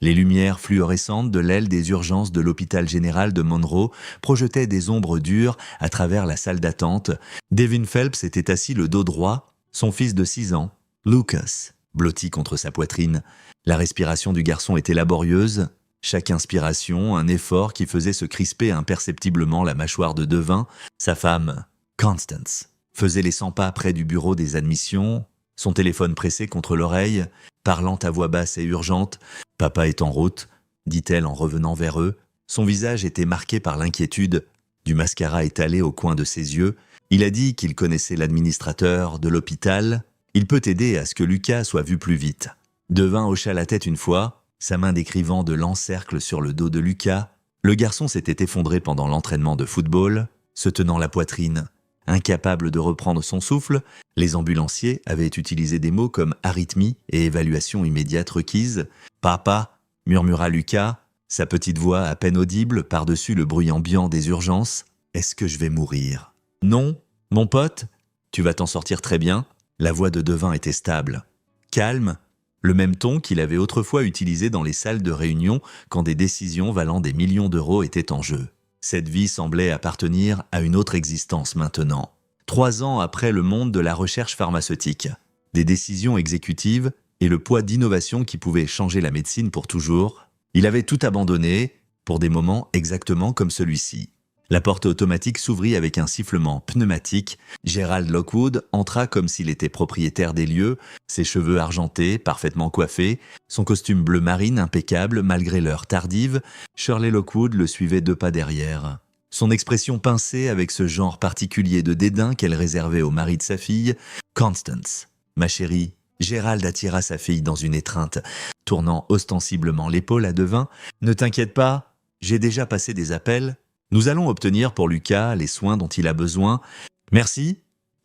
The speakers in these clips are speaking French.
Les lumières fluorescentes de l'aile des urgences de l'hôpital général de Monroe projetaient des ombres dures à travers la salle d'attente. Devin Phelps était assis le dos droit, son fils de 6 ans, Lucas, blotti contre sa poitrine. La respiration du garçon était laborieuse. Chaque inspiration, un effort qui faisait se crisper imperceptiblement la mâchoire de Devin. Sa femme, Constance, faisait les 100 pas près du bureau des admissions, son téléphone pressé contre l'oreille, parlant à voix basse et urgente. « Papa est en route », dit-elle en revenant vers eux. Son visage était marqué par l'inquiétude, du mascara étalé au coin de ses yeux. Il a dit qu'il connaissait l'administrateur de l'hôpital. Il peut aider à ce que Lucas soit vu plus vite. Devin hocha la tête une fois, sa main d'écrivant de l'encercle sur le dos de Lucas. Le garçon s'était effondré pendant l'entraînement de football, se tenant la poitrine. Incapable de reprendre son souffle, les ambulanciers avaient utilisé des mots comme arythmie et évaluation immédiate requise. « Papa » murmura Lucas, sa petite voix à peine audible par-dessus le bruit ambiant des urgences. « Est-ce que je vais mourir ?»« Non, mon pote, tu vas t'en sortir très bien. » La voix de Devin était stable. Calme, le même ton qu'il avait autrefois utilisé dans les salles de réunion quand des décisions valant des millions d'euros étaient en jeu. Cette vie semblait appartenir à une autre existence maintenant. 3 ans après le monde de la recherche pharmaceutique, des décisions exécutives et le poids d'innovations qui pouvaient changer la médecine pour toujours, il avait tout abandonné pour des moments exactement comme celui-ci. La porte automatique s'ouvrit avec un sifflement pneumatique. Gerald Lockwood entra comme s'il était propriétaire des lieux, ses cheveux argentés, parfaitement coiffés, son costume bleu marine impeccable malgré l'heure tardive. Shirley Lockwood le suivait 2 pas derrière. Son expression pincée avec ce genre particulier de dédain qu'elle réservait au mari de sa fille. « Constance, ma chérie », Gerald attira sa fille dans une étreinte, tournant ostensiblement l'épaule à Devin. « Ne t'inquiète pas, j'ai déjà passé des appels. Nous allons obtenir pour Lucas les soins dont il a besoin. Merci,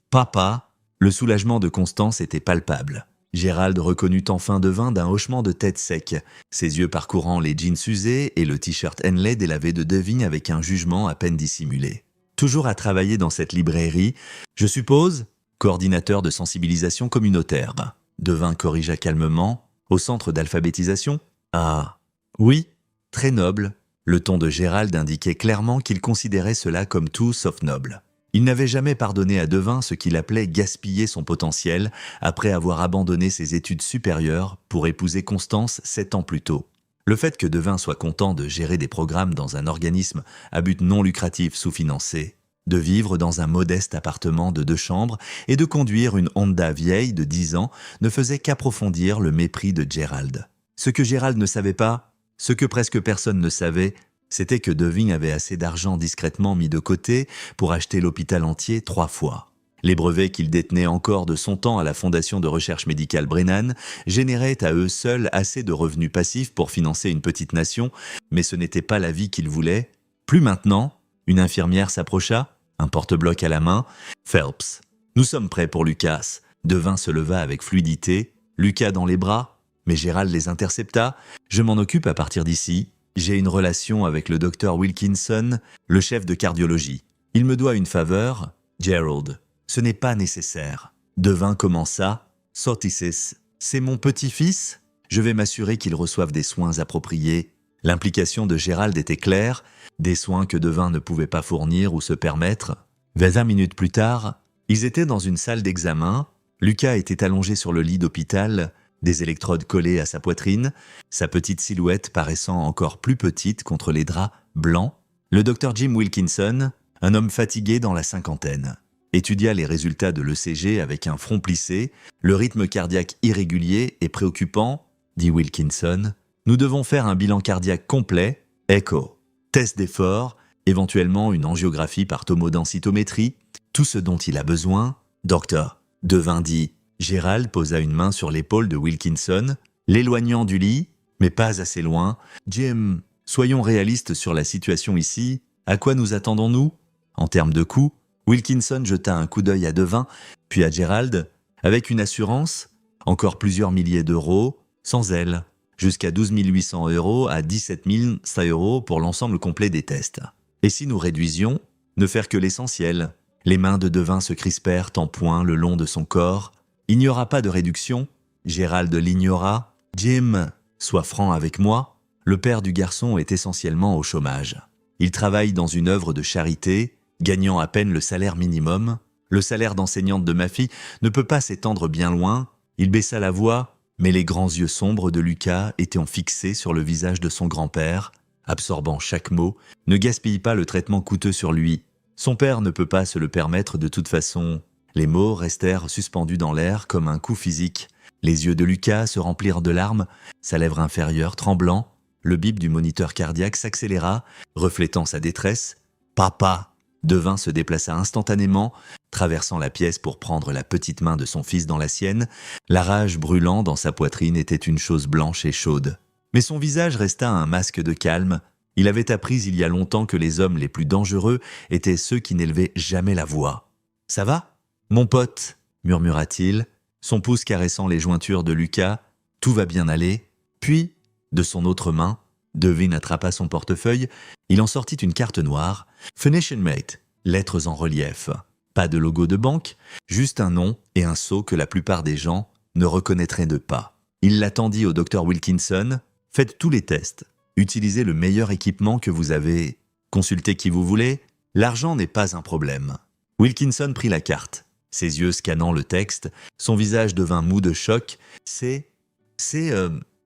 papa. » Le soulagement de Constance était palpable. Gerald reconnut enfin Devin d'un hochement de tête sec, ses yeux parcourant les jeans usés et le t-shirt Henley délavé de Devin avec un jugement à peine dissimulé. Toujours à travailler dans cette librairie, je suppose, coordinateur de sensibilisation communautaire. Devin corrigea calmement, au centre d'alphabétisation. Ah, oui, très noble. Le ton de Gerald indiquait clairement qu'il considérait cela comme tout sauf noble. Il n'avait jamais pardonné à Devin ce qu'il appelait gaspiller son potentiel après avoir abandonné ses études supérieures pour épouser Constance 7 ans plus tôt. Le fait que Devin soit content de gérer des programmes dans un organisme à but non lucratif sous-financé, de vivre dans un modeste appartement de 2 chambres et de conduire une Honda vieille de 10 ans ne faisait qu'approfondir le mépris de Gerald. Ce que Gerald ne savait pas, ce que presque personne ne savait, c'était que Devin avait assez d'argent discrètement mis de côté pour acheter l'hôpital entier 3 fois. Les brevets qu'il détenait encore de son temps à la Fondation de recherche médicale Brennan généraient à eux seuls assez de revenus passifs pour financer une petite nation, mais ce n'était pas la vie qu'il voulait. Plus maintenant, une infirmière s'approcha, un porte-bloc à la main. « Phelps, nous sommes prêts pour Lucas. » Devin se leva avec fluidité, Lucas dans les bras, mais Gerald les intercepta. « Je m'en occupe à partir d'ici. J'ai une relation avec le docteur Wilkinson, le chef de cardiologie. Il me doit une faveur, Gerald. Ce n'est pas nécessaire. » Devin commença. « Sotisis, c'est mon petit-fils. Je vais m'assurer qu'il reçoive des soins appropriés. » L'implication de Gerald était claire, des soins que Devin ne pouvait pas fournir ou se permettre. 20 minutes plus tard, ils étaient dans une salle d'examen. Lucas était allongé sur le lit d'hôpital, des électrodes collées à sa poitrine, sa petite silhouette paraissant encore plus petite contre les draps blancs. Le docteur Jim Wilkinson, un homme fatigué dans la 50aine, étudia les résultats de l'ECG avec un front plissé. « Le rythme cardiaque irrégulier est préoccupant, » dit Wilkinson. « Nous devons faire un bilan cardiaque complet, écho, test d'effort, éventuellement une angiographie par tomodensitométrie, tout ce dont il a besoin. » « Docteur, » Devin dit. Gerald posa une main sur l'épaule de Wilkinson, l'éloignant du lit, mais pas assez loin. « Jim, soyons réalistes sur la situation ici. À quoi nous attendons-nous ? En termes de coûts ?» Wilkinson jeta un coup d'œil à Devin, puis à Gerald, avec une assurance, encore plusieurs milliers d'euros, sans elle, jusqu'à 12 800 € à 17 100 € pour l'ensemble complet des tests. Et si nous réduisions, ne faire que l'essentiel. Les mains de Devin se crispèrent en poings le long de son corps. « Il n'y aura pas de réduction. » Gerald l'ignora. « Jim, Sois franc avec moi, le père du garçon est essentiellement au chômage. Il travaille dans une œuvre de charité, gagnant à peine le salaire minimum. Le salaire d'enseignante de ma fille ne peut pas s'étendre bien loin. Il baissa la voix, mais les grands yeux sombres de Lucas étaient fixés sur le visage de son grand-père, absorbant chaque mot. Ne gaspille pas le traitement coûteux sur lui. Son père ne peut pas se le permettre de toute façon. Les mots restèrent suspendus dans l'air comme un coup physique. Les yeux de Lucas se remplirent de larmes, sa lèvre inférieure tremblant. Le bip du moniteur cardiaque s'accéléra, reflétant sa détresse. « Papa !» Devin se déplaça instantanément, traversant la pièce pour prendre la petite main de son fils dans la sienne. La rage brûlant dans sa poitrine était une chose blanche et chaude. Mais son visage resta un masque de calme. Il avait appris il y a longtemps que les hommes les plus dangereux étaient ceux qui n'élevaient jamais la voix. « Ça va, mon pote ?» murmura-t-il, son pouce caressant les jointures de Lucas. « Tout va bien aller. » Puis, de son autre main, Devin attrapa son portefeuille. Il en sortit une carte noire. « Phoenician Mate », lettres en relief. Pas de logo de banque, juste un nom et un sceau que la plupart des gens ne reconnaîtraient de pas. Il la tendit au docteur Wilkinson. « Faites tous les tests. Utilisez le meilleur équipement que vous avez. Consultez qui vous voulez. L'argent n'est pas un problème. » Wilkinson prit la carte. Ses yeux scannant le texte, son visage devint mou de choc. « C'est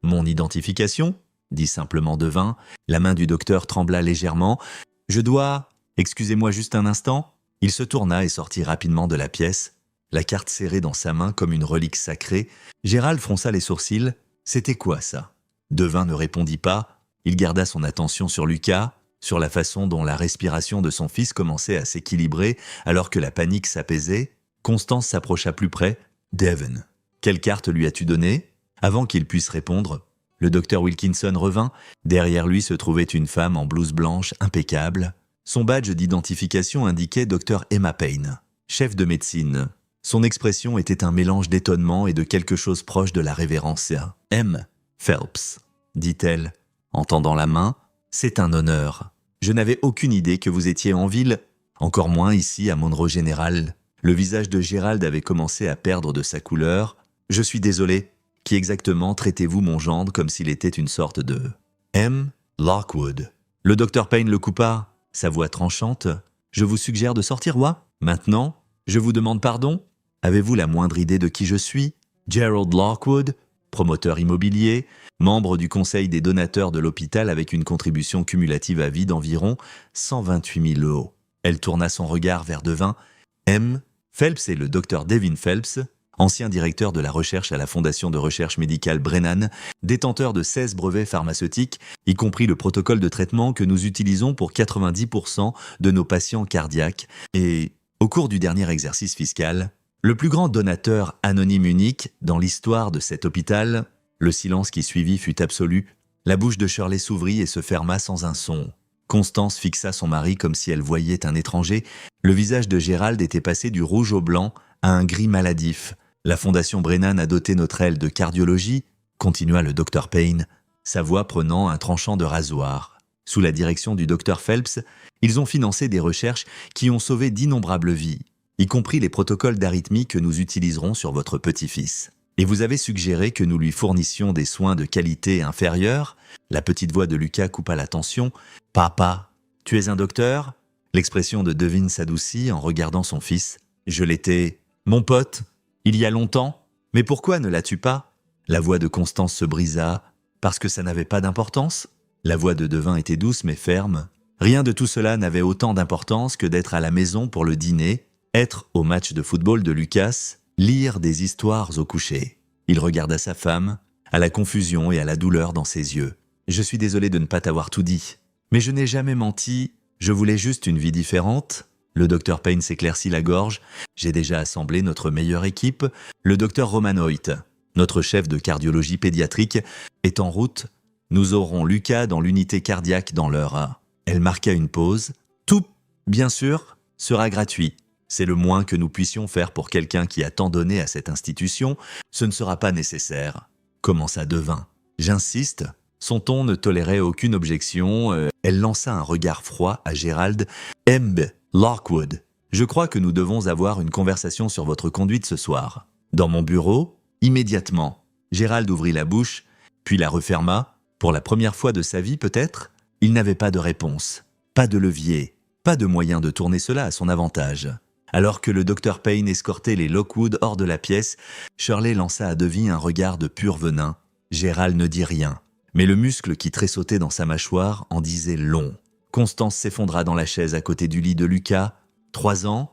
mon identification ?» dit simplement Devin. La main du docteur trembla légèrement. « Je dois... Excusez-moi juste un instant ?» Il se tourna et sortit rapidement de la pièce, la carte serrée dans sa main comme une relique sacrée. Gérald fronça les sourcils. C'était quoi ça? Devin ne répondit pas. Il garda son attention sur Lucas, sur la façon dont la respiration de son fils commençait à s'équilibrer alors que la panique s'apaisait. Constance s'approcha plus près. « Devin, quelle carte lui as-tu donnée ?» Avant qu'il puisse répondre, le docteur Wilkinson revint. Derrière lui se trouvait une femme en blouse blanche impeccable. Son badge d'identification indiquait Dr Emma Payne, chef de médecine. Son expression était un mélange d'étonnement et de quelque chose proche de la révérence. « M. Phelps », dit-elle, en tendant la main. « C'est un honneur. Je n'avais aucune idée que vous étiez en ville, encore moins ici à Monroe Général. » Le visage de Gérald avait commencé à perdre de sa couleur. « Je suis désolé. Qui exactement traitez-vous mon gendre comme s'il était une sorte de... » M. Lockwood. Le docteur Payne le coupa. Sa voix tranchante. « Je vous suggère de sortir, moi. Maintenant, je vous demande pardon. Avez-vous la moindre idée de qui je suis? Gerald Lockwood, promoteur immobilier, membre du conseil des donateurs de l'hôpital avec une contribution cumulative à vie d'environ 128 000 €. Elle tourna son regard vers Devin. « M. Phelps est le docteur Devin Phelps, ancien directeur de la recherche à la Fondation de recherche médicale Brennan, détenteur de 16 brevets pharmaceutiques, y compris le protocole de traitement que nous utilisons pour 90% de nos patients cardiaques, et, au cours du dernier exercice fiscal, le plus grand donateur anonyme unique dans l'histoire de cet hôpital. » Le silence qui suivit fut absolu. La bouche de Shirley s'ouvrit et se ferma sans un son. Constance fixa son mari comme si elle voyait un étranger. Le visage de Gérald était passé du rouge au blanc à un gris maladif. « La Fondation Brennan a doté notre aile de cardiologie, » continua le docteur Payne, sa voix prenant un tranchant de rasoir. « Sous la direction du docteur Phelps, ils ont financé des recherches qui ont sauvé d'innombrables vies, y compris les protocoles d'arythmie que nous utiliserons sur votre petit-fils. Et vous avez suggéré que nous lui fournissions des soins de qualité inférieure ?» La petite voix de Lucas coupa la tension. « Papa, tu es un docteur ?» L'expression de Devin s'adoucit en regardant son fils. « Je l'étais, mon pote, il y a longtemps. Mais pourquoi ne l'as-tu pas ?» La voix de Constance se brisa. « Parce que ça n'avait pas d'importance ?» La voix de Devin était douce mais ferme. Rien de tout cela n'avait autant d'importance que d'être à la maison pour le dîner, être au match de football de Lucas, lire des histoires au coucher. Il regarda sa femme, à la confusion et à la douleur dans ses yeux. « Je suis désolé de ne pas t'avoir tout dit. Mais je n'ai jamais menti. Je voulais juste une vie différente. » Le docteur Payne s'éclaircit la gorge. « J'ai déjà assemblé notre meilleure équipe. Le docteur Roman Hoyt, notre chef de cardiologie pédiatrique, est en route. Nous aurons Lucas dans l'unité cardiaque dans l'heure A. » Elle marqua une pause. « Tout, bien sûr, sera gratuit. C'est le moins que nous puissions faire pour quelqu'un qui a tant donné à cette institution. Ce ne sera pas nécessaire. » Commença Devin. « J'insiste. » Son ton ne tolérait aucune objection. Elle lança un regard froid à Gérald. « M. Lockwood, je crois que nous devons avoir une conversation sur votre conduite ce soir. » Dans mon bureau, immédiatement. Gérald ouvrit la bouche. puis la referma. Pour la première fois de sa vie peut-être, il n'avait pas de réponse, pas de levier, pas de moyen de tourner cela à son avantage. Alors que le Dr Payne escortait les Lockwood hors de la pièce, Shirley lança à Devi un regard de pur venin. Gérald ne dit rien, mais le muscle qui tressautait dans sa mâchoire en disait long. Constance s'effondra dans la chaise à côté du lit de Lucas. 3 ans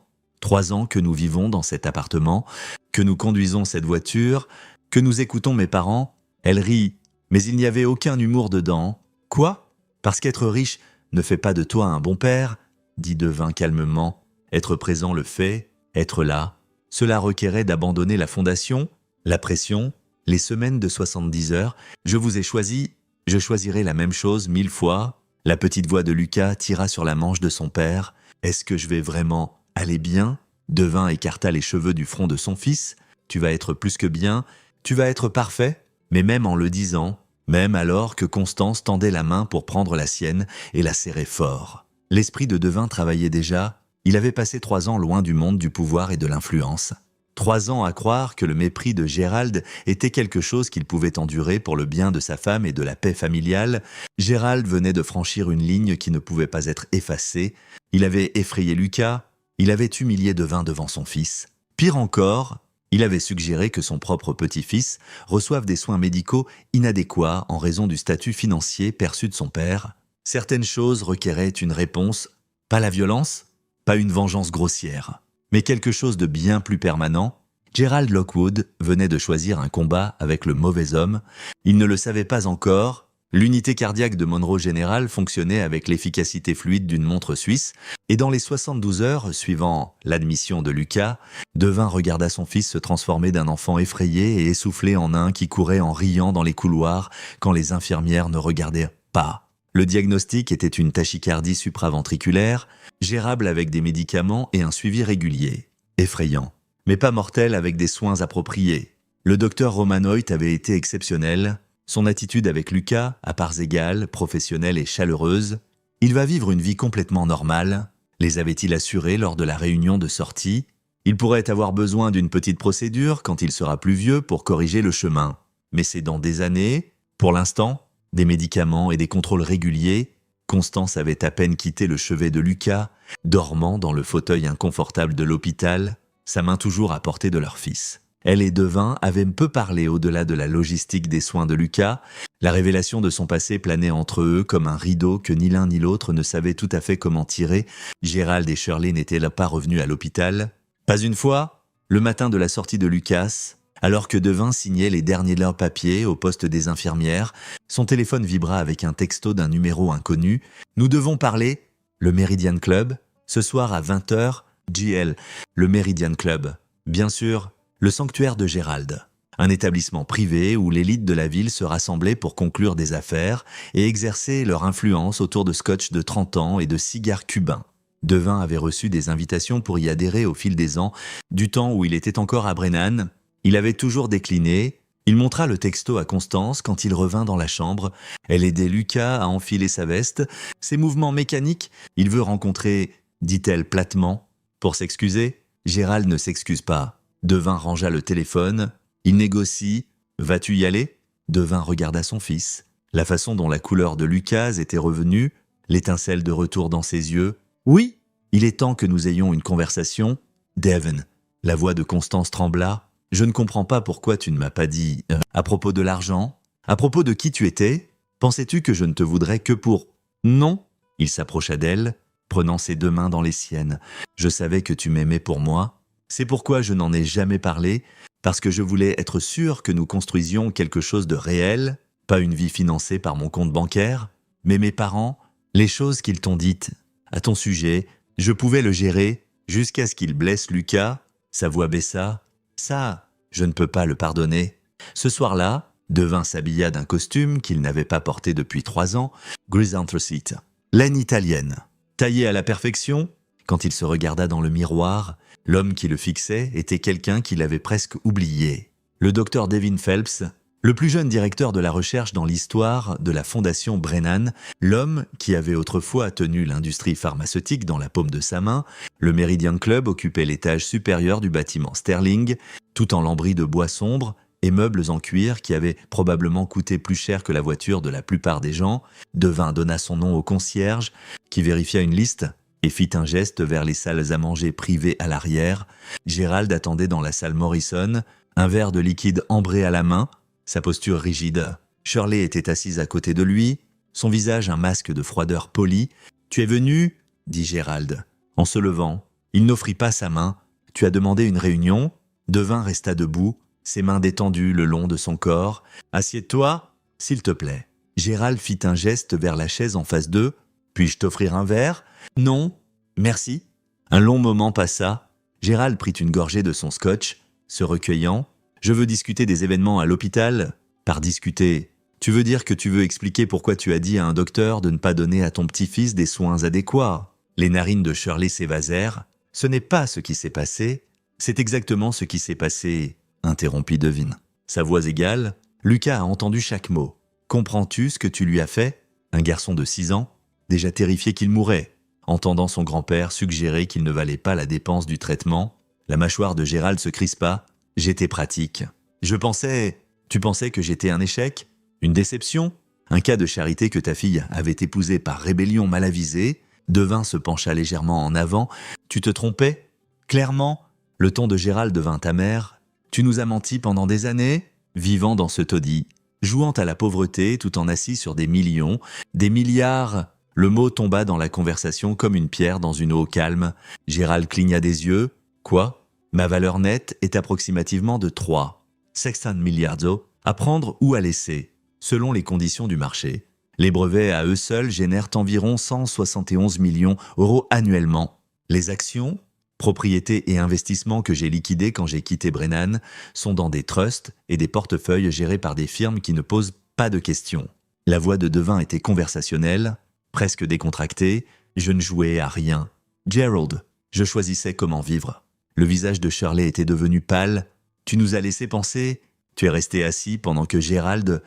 que nous vivons dans cet appartement, que nous conduisons cette voiture, que nous écoutons mes parents. Elle rit, mais il n'y avait aucun humour dedans. Quoi? Parce qu'être riche ne fait pas de toi un bon père, dit Devin calmement. Être présent le fait, être là. Cela requérait d'abandonner la fondation, la pression, les semaines de 70 heures. Je vous ai choisi, je choisirai la même chose 1000 fois. La petite voix de Lucas tira sur la manche de son père. Est-ce que je vais vraiment aller bien? Devin écarta les cheveux du front de son fils. Tu vas être plus que bien, tu vas être parfait. Mais même en le disant, même alors que Constance tendait la main pour prendre la sienne et la serrait fort. L'esprit de Devin travaillait déjà. Il avait passé 3 ans loin du monde du pouvoir et de l'influence. 3 ans à croire que le mépris de Gérald était quelque chose qu'il pouvait endurer pour le bien de sa femme et de la paix familiale. Gérald venait de franchir une ligne qui ne pouvait pas être effacée. Il avait effrayé Lucas, il avait humilié Devin devant son fils. Pire encore, il avait suggéré que son propre petit-fils reçoive des soins médicaux inadéquats en raison du statut financier perçu de son père. Certaines choses requéraient une réponse, pas la violence, pas une vengeance grossière, mais quelque chose de bien plus permanent. Gérald Lockwood venait de choisir un combat avec le mauvais homme. Il ne le savait pas encore. L'unité cardiaque de Monroe General fonctionnait avec l'efficacité fluide d'une montre suisse, et dans les 72 heures suivant l'admission de Lucas, Devin regarda son fils se transformer d'un enfant effrayé et essoufflé en un qui courait en riant dans les couloirs quand les infirmières ne regardaient pas. Le diagnostic était une tachycardie supraventriculaire, gérable avec des médicaments et un suivi régulier. Effrayant, mais pas mortel avec des soins appropriés. Le docteur Romanoit avait été exceptionnel. Son attitude avec Lucas, à parts égales, professionnelle et chaleureuse. Il va vivre une vie complètement normale, les avait-il assurés lors de la réunion de sortie. Il pourrait avoir besoin d'une petite procédure quand il sera plus vieux pour corriger le chemin. Mais c'est dans des années, pour l'instant, des médicaments et des contrôles réguliers. Constance avait à peine quitté le chevet de Lucas, dormant dans le fauteuil inconfortable de l'hôpital, sa main toujours à portée de leur fils. Elle et Devin avaient peu parlé au-delà de la logistique des soins de Lucas. La révélation de son passé planait entre eux comme un rideau que ni l'un ni l'autre ne savait tout à fait comment tirer. Gérald et Shirley n'étaient pas revenus à l'hôpital. Pas une fois, le matin de la sortie de Lucas, alors que Devin signait les derniers de leurs papiers au poste des infirmières, son téléphone vibra avec un texto d'un numéro inconnu. « Nous devons parler. Le Meridian Club. Ce soir à 20h. JL. Le Meridian Club. Bien sûr, le sanctuaire de Gérald. Un établissement privé où l'élite de la ville se rassemblait pour conclure des affaires et exercer leur influence autour de scotch de 30 ans et de cigares cubains. Devin avait reçu des invitations pour y adhérer au fil des ans, du temps où il était encore à Brennan. Il avait toujours décliné. Il montra le texto à Constance quand il revint dans la chambre. Elle aidait Lucas à enfiler sa veste. Ses mouvements mécaniques, il veut rencontrer, dit-elle platement. Pour s'excuser, Gérald ne s'excuse pas. Devin rangea le téléphone. Il négocie. Vas-tu y aller? Devin regarda son fils. La façon dont la couleur de Lucas était revenue, l'étincelle de retour dans ses yeux. Oui, il est temps que nous ayons une conversation. Devin. La voix de Constance trembla. Je ne comprends pas pourquoi tu ne m'as pas dit à propos de l'argent, à propos de qui tu étais. Pensais-tu que je ne te voudrais que pour... Non. Il s'approcha d'elle, prenant ses 2 mains dans les siennes. Je savais que tu m'aimais pour moi. C'est pourquoi je n'en ai jamais parlé, parce que je voulais être sûr que nous construisions quelque chose de réel, pas une vie financée par mon compte bancaire, mais mes parents, les choses qu'ils t'ont dites à ton sujet, je pouvais le gérer jusqu'à ce qu'il blesse Lucas. Sa voix baissa. Ça, je ne peux pas le pardonner. Ce soir-là, Devin s'habilla d'un costume qu'il n'avait pas porté depuis 3 ans, gris anthracite, laine italienne, taillée à la perfection. Quand il se regarda dans le miroir, l'homme qui le fixait était quelqu'un qu'il avait presque oublié. Le docteur Devin Phelps, le plus jeune directeur de la recherche dans l'histoire de la fondation Brennan, l'homme qui avait autrefois tenu l'industrie pharmaceutique dans la paume de sa main. Le Meridian Club occupait l'étage supérieur du bâtiment Sterling, tout en lambris de bois sombre. et meubles en cuir qui avaient probablement coûté plus cher que la voiture de la plupart des gens. Devin donna son nom au concierge, qui vérifia une liste et fit un geste vers les salles à manger privées à l'arrière. Gérald attendait dans la salle Morrison, un verre de liquide ambré à la main, sa posture rigide. Shirley était assise à côté de lui, son visage un masque de froideur polie. « Tu es venu ?» dit Gérald, en se levant. Il n'offrit pas sa main. « Tu as demandé une réunion ?» Devin resta debout, ses mains détendues le long de son corps. « Assieds-toi, s'il te plaît. » Gérald fit un geste vers la chaise en face d'eux. « Puis-je t'offrir un verre ?»« Non, merci. » Un long moment passa. Gérald prit une gorgée de son scotch, se recueillant. « Je veux discuter des événements à l'hôpital. » Par discuter, tu veux dire que tu veux expliquer pourquoi tu as dit à un docteur de ne pas donner à ton petit-fils des soins adéquats. Les narines de Shirley s'évasèrent. « Ce n'est pas ce qui s'est passé. C'est exactement ce qui s'est passé, » interrompit Devin. Sa voix égale, Lucas a entendu chaque mot. « Comprends-tu ce que tu lui as fait ?» Un garçon de 6 ans, déjà terrifié qu'il mourrait, entendant son grand-père suggérer qu'il ne valait pas la dépense du traitement. La mâchoire de Gérald se crispa. « J'étais pratique. Je pensais... Tu pensais que j'étais un échec ? Une déception ? Un cas de charité que ta fille avait épousé par rébellion mal avisée ?» Devin se pencha légèrement en avant. « Tu te trompais ? Clairement ?» Le ton de Gérald devint amer. « Tu nous as menti pendant des années, vivant dans ce taudis, jouant à la pauvreté tout en assis sur des millions, des milliards. » Le mot tomba dans la conversation comme une pierre dans une eau calme. Gérald cligna des yeux. « Quoi ? Ma valeur nette est approximativement de 600 miliards à prendre ou à laisser, selon les conditions du marché. Les brevets à eux seuls génèrent environ 171 millions d'euros annuellement. Les actions, propriétés et investissements que j'ai liquidés quand j'ai quitté Brennan sont dans des trusts et des portefeuilles gérés par des firmes qui ne posent pas de questions. » La voix de Devin était conversationnelle, presque décontractée. Je ne jouais à rien. « Gerald, je choisissais comment vivre. » Le visage de Shirley était devenu pâle. « Tu nous as laissé penser... » Tu es resté assis pendant que Gérald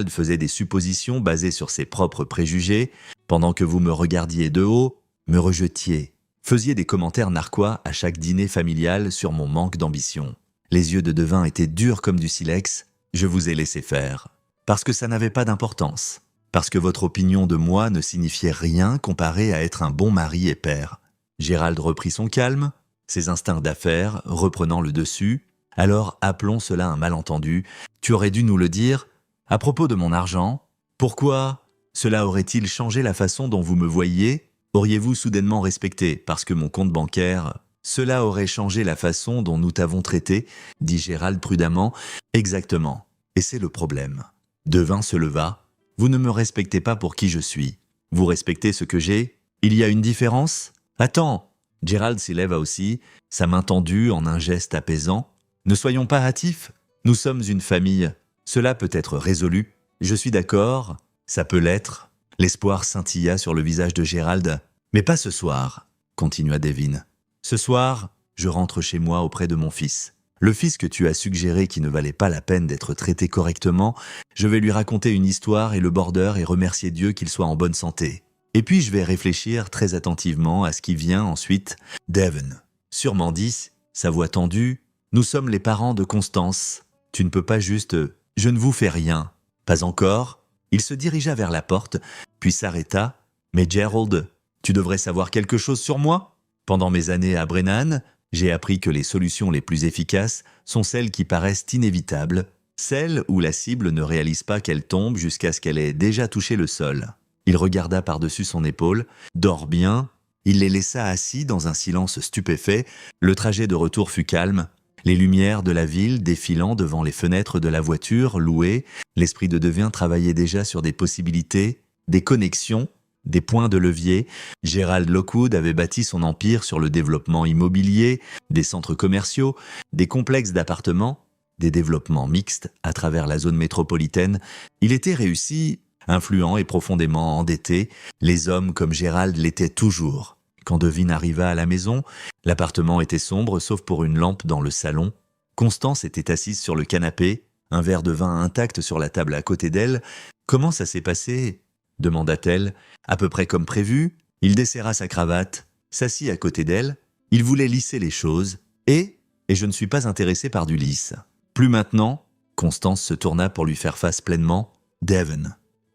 faisait des suppositions basées sur ses propres préjugés, pendant que vous me regardiez de haut, me rejetiez, faisiez des commentaires narquois à chaque dîner familial sur mon manque d'ambition. Les yeux de Devin étaient durs comme du silex. Je vous ai laissé faire. Parce que ça n'avait pas d'importance. Parce que votre opinion de moi ne signifiait rien comparé à être un bon mari et père. Gérald reprit son calme, ses instincts d'affaires reprenant le dessus. Alors appelons cela un malentendu. Tu aurais dû nous le dire. À propos de mon argent, pourquoi cela aurait-il changé la façon dont vous me voyiez? Auriez-vous soudainement respecté parce que mon compte bancaire... Cela aurait changé la façon dont nous t'avons traité, dit Gérald prudemment. Exactement. Et c'est le problème. Devin se leva. Vous ne me respectez pas pour qui je suis. Vous respectez ce que j'ai? Il y a une différence? Attends. Gérald s'élèva aussi, sa main tendue en un geste apaisant. Ne soyons pas hâtifs, nous sommes une famille. Cela peut être résolu. Je suis d'accord, ça peut l'être. L'espoir scintilla sur le visage de Gérald. Mais pas ce soir, continua Devin. Ce soir, je rentre chez moi auprès de mon fils. Le fils que tu as suggéré qui ne valait pas la peine d'être traité correctement, je vais lui raconter une histoire et le border et remercier Dieu qu'il soit en bonne santé. Et puis je vais réfléchir très attentivement à ce qui vient ensuite. Devin, sûrement 10, sa voix tendue. Nous sommes les parents de Constance. Tu ne peux pas juste... Je ne vous fais rien. Pas encore. Il se dirigea vers la porte, puis s'arrêta. Mais Gerald, tu devrais savoir quelque chose sur moi. Pendant mes années à Brennan, j'ai appris que les solutions les plus efficaces sont celles qui paraissent inévitables, celles où la cible ne réalise pas qu'elle tombe jusqu'à ce qu'elle ait déjà touché le sol. Il regarda par-dessus son épaule. Dors bien. Il les laissa assis dans un silence stupéfait. Le trajet de retour fut calme. Les lumières de la ville défilant devant les fenêtres de la voiture louée, l'esprit de Devin travaillait déjà sur des possibilités, des connexions, des points de levier. Gerald Lockwood avait bâti son empire sur le développement immobilier, des centres commerciaux, des complexes d'appartements, des développements mixtes à travers la zone métropolitaine. Il était réussi, influent et profondément endetté. Les hommes comme Gerald l'étaient toujours. Quand Devin arriva à la maison, l'appartement était sombre sauf pour une lampe dans le salon. Constance était assise sur le canapé, un verre de vin intact sur la table à côté d'elle. « Comment ça s'est passé ?» demanda-t-elle. À peu près comme prévu, il desserra sa cravate, s'assit à côté d'elle. Il voulait lisser les choses. Et je ne suis pas intéressé par du lisse. Plus maintenant. Constance se tourna pour lui faire face pleinement. Devon.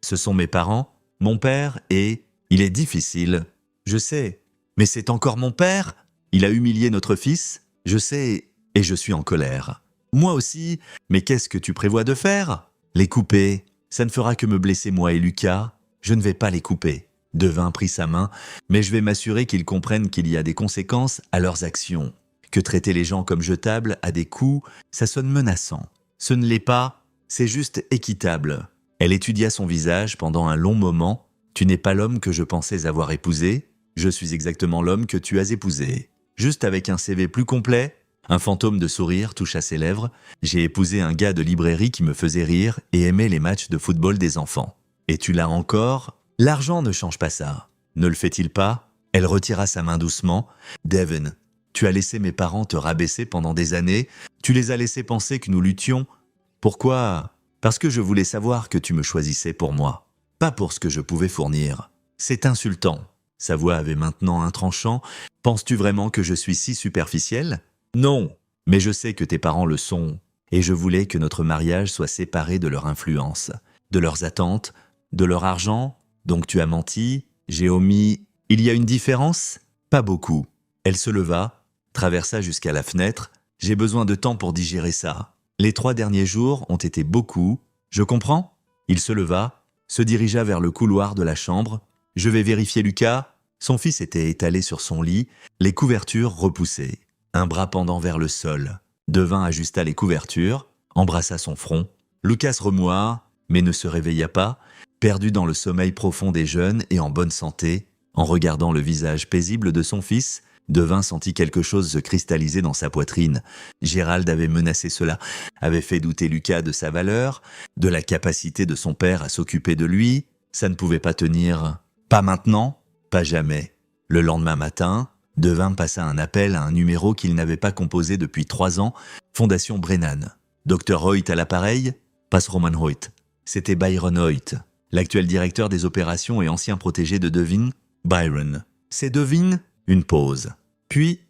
Ce sont mes parents, mon père et... Il est difficile. Je sais. Mais c'est encore mon père? Il a humilié notre fils? Je sais, et je suis en colère. Moi aussi, mais qu'est-ce que tu prévois de faire? Les couper. Ça ne fera que me blesser moi et Lucas. Je ne vais pas les couper. Devin prit sa main, mais je vais m'assurer qu'ils comprennent qu'il y a des conséquences à leurs actions. Que traiter les gens comme jetables à des coups, ça sonne menaçant. Ce ne l'est pas, c'est juste équitable. Elle étudia son visage pendant un long moment. Tu n'es pas l'homme que je pensais avoir épousé. Je suis exactement l'homme que tu as épousé. Juste avec un CV plus complet. Un fantôme de sourire toucha ses lèvres. J'ai épousé un gars de librairie qui me faisait rire et aimait les matchs de football des enfants. Et tu l'as encore? L'argent ne change pas ça. Ne le fait-il pas? Elle retira sa main doucement. Devon, tu as laissé mes parents te rabaisser pendant des années. Tu les as laissés penser que nous luttions. Pourquoi? Parce que je voulais savoir que tu me choisissais pour moi. Pas pour ce que je pouvais fournir. C'est insultant. Sa voix avait maintenant un tranchant. Penses-tu vraiment que je suis si superficiel? Non, mais je sais que tes parents le sont. Et je voulais que notre mariage soit séparé de leur influence, de leurs attentes, de leur argent. Donc tu as menti, j'ai omis... Il y a une différence? Pas beaucoup. Elle se leva, traversa jusqu'à la fenêtre. J'ai besoin de temps pour digérer ça. Les 3 derniers jours ont été beaucoup. Je comprends? Il se leva, se dirigea vers le couloir de la chambre. Je vais vérifier Lucas. Son fils était étalé sur son lit, les couvertures repoussées. Un bras pendant vers le sol. Devin ajusta les couvertures, embrassa son front. Lucas remua, mais ne se réveilla pas, perdu dans le sommeil profond des jeunes et en bonne santé. En regardant le visage paisible de son fils, Devin sentit quelque chose se cristalliser dans sa poitrine. Gérald avait menacé cela, avait fait douter Lucas de sa valeur, de la capacité de son père à s'occuper de lui. Ça ne pouvait pas tenir. Pas maintenant, pas jamais. Le lendemain matin, Devin passa un appel à un numéro qu'il n'avait pas composé depuis 3 ans, Fondation Brennan. Dr Hoyt à l'appareil? Passe Roman Hoyt. C'était Byron Hoyt, l'actuel directeur des opérations et ancien protégé de Devin. Byron. C'est Devin? Une pause. Puis,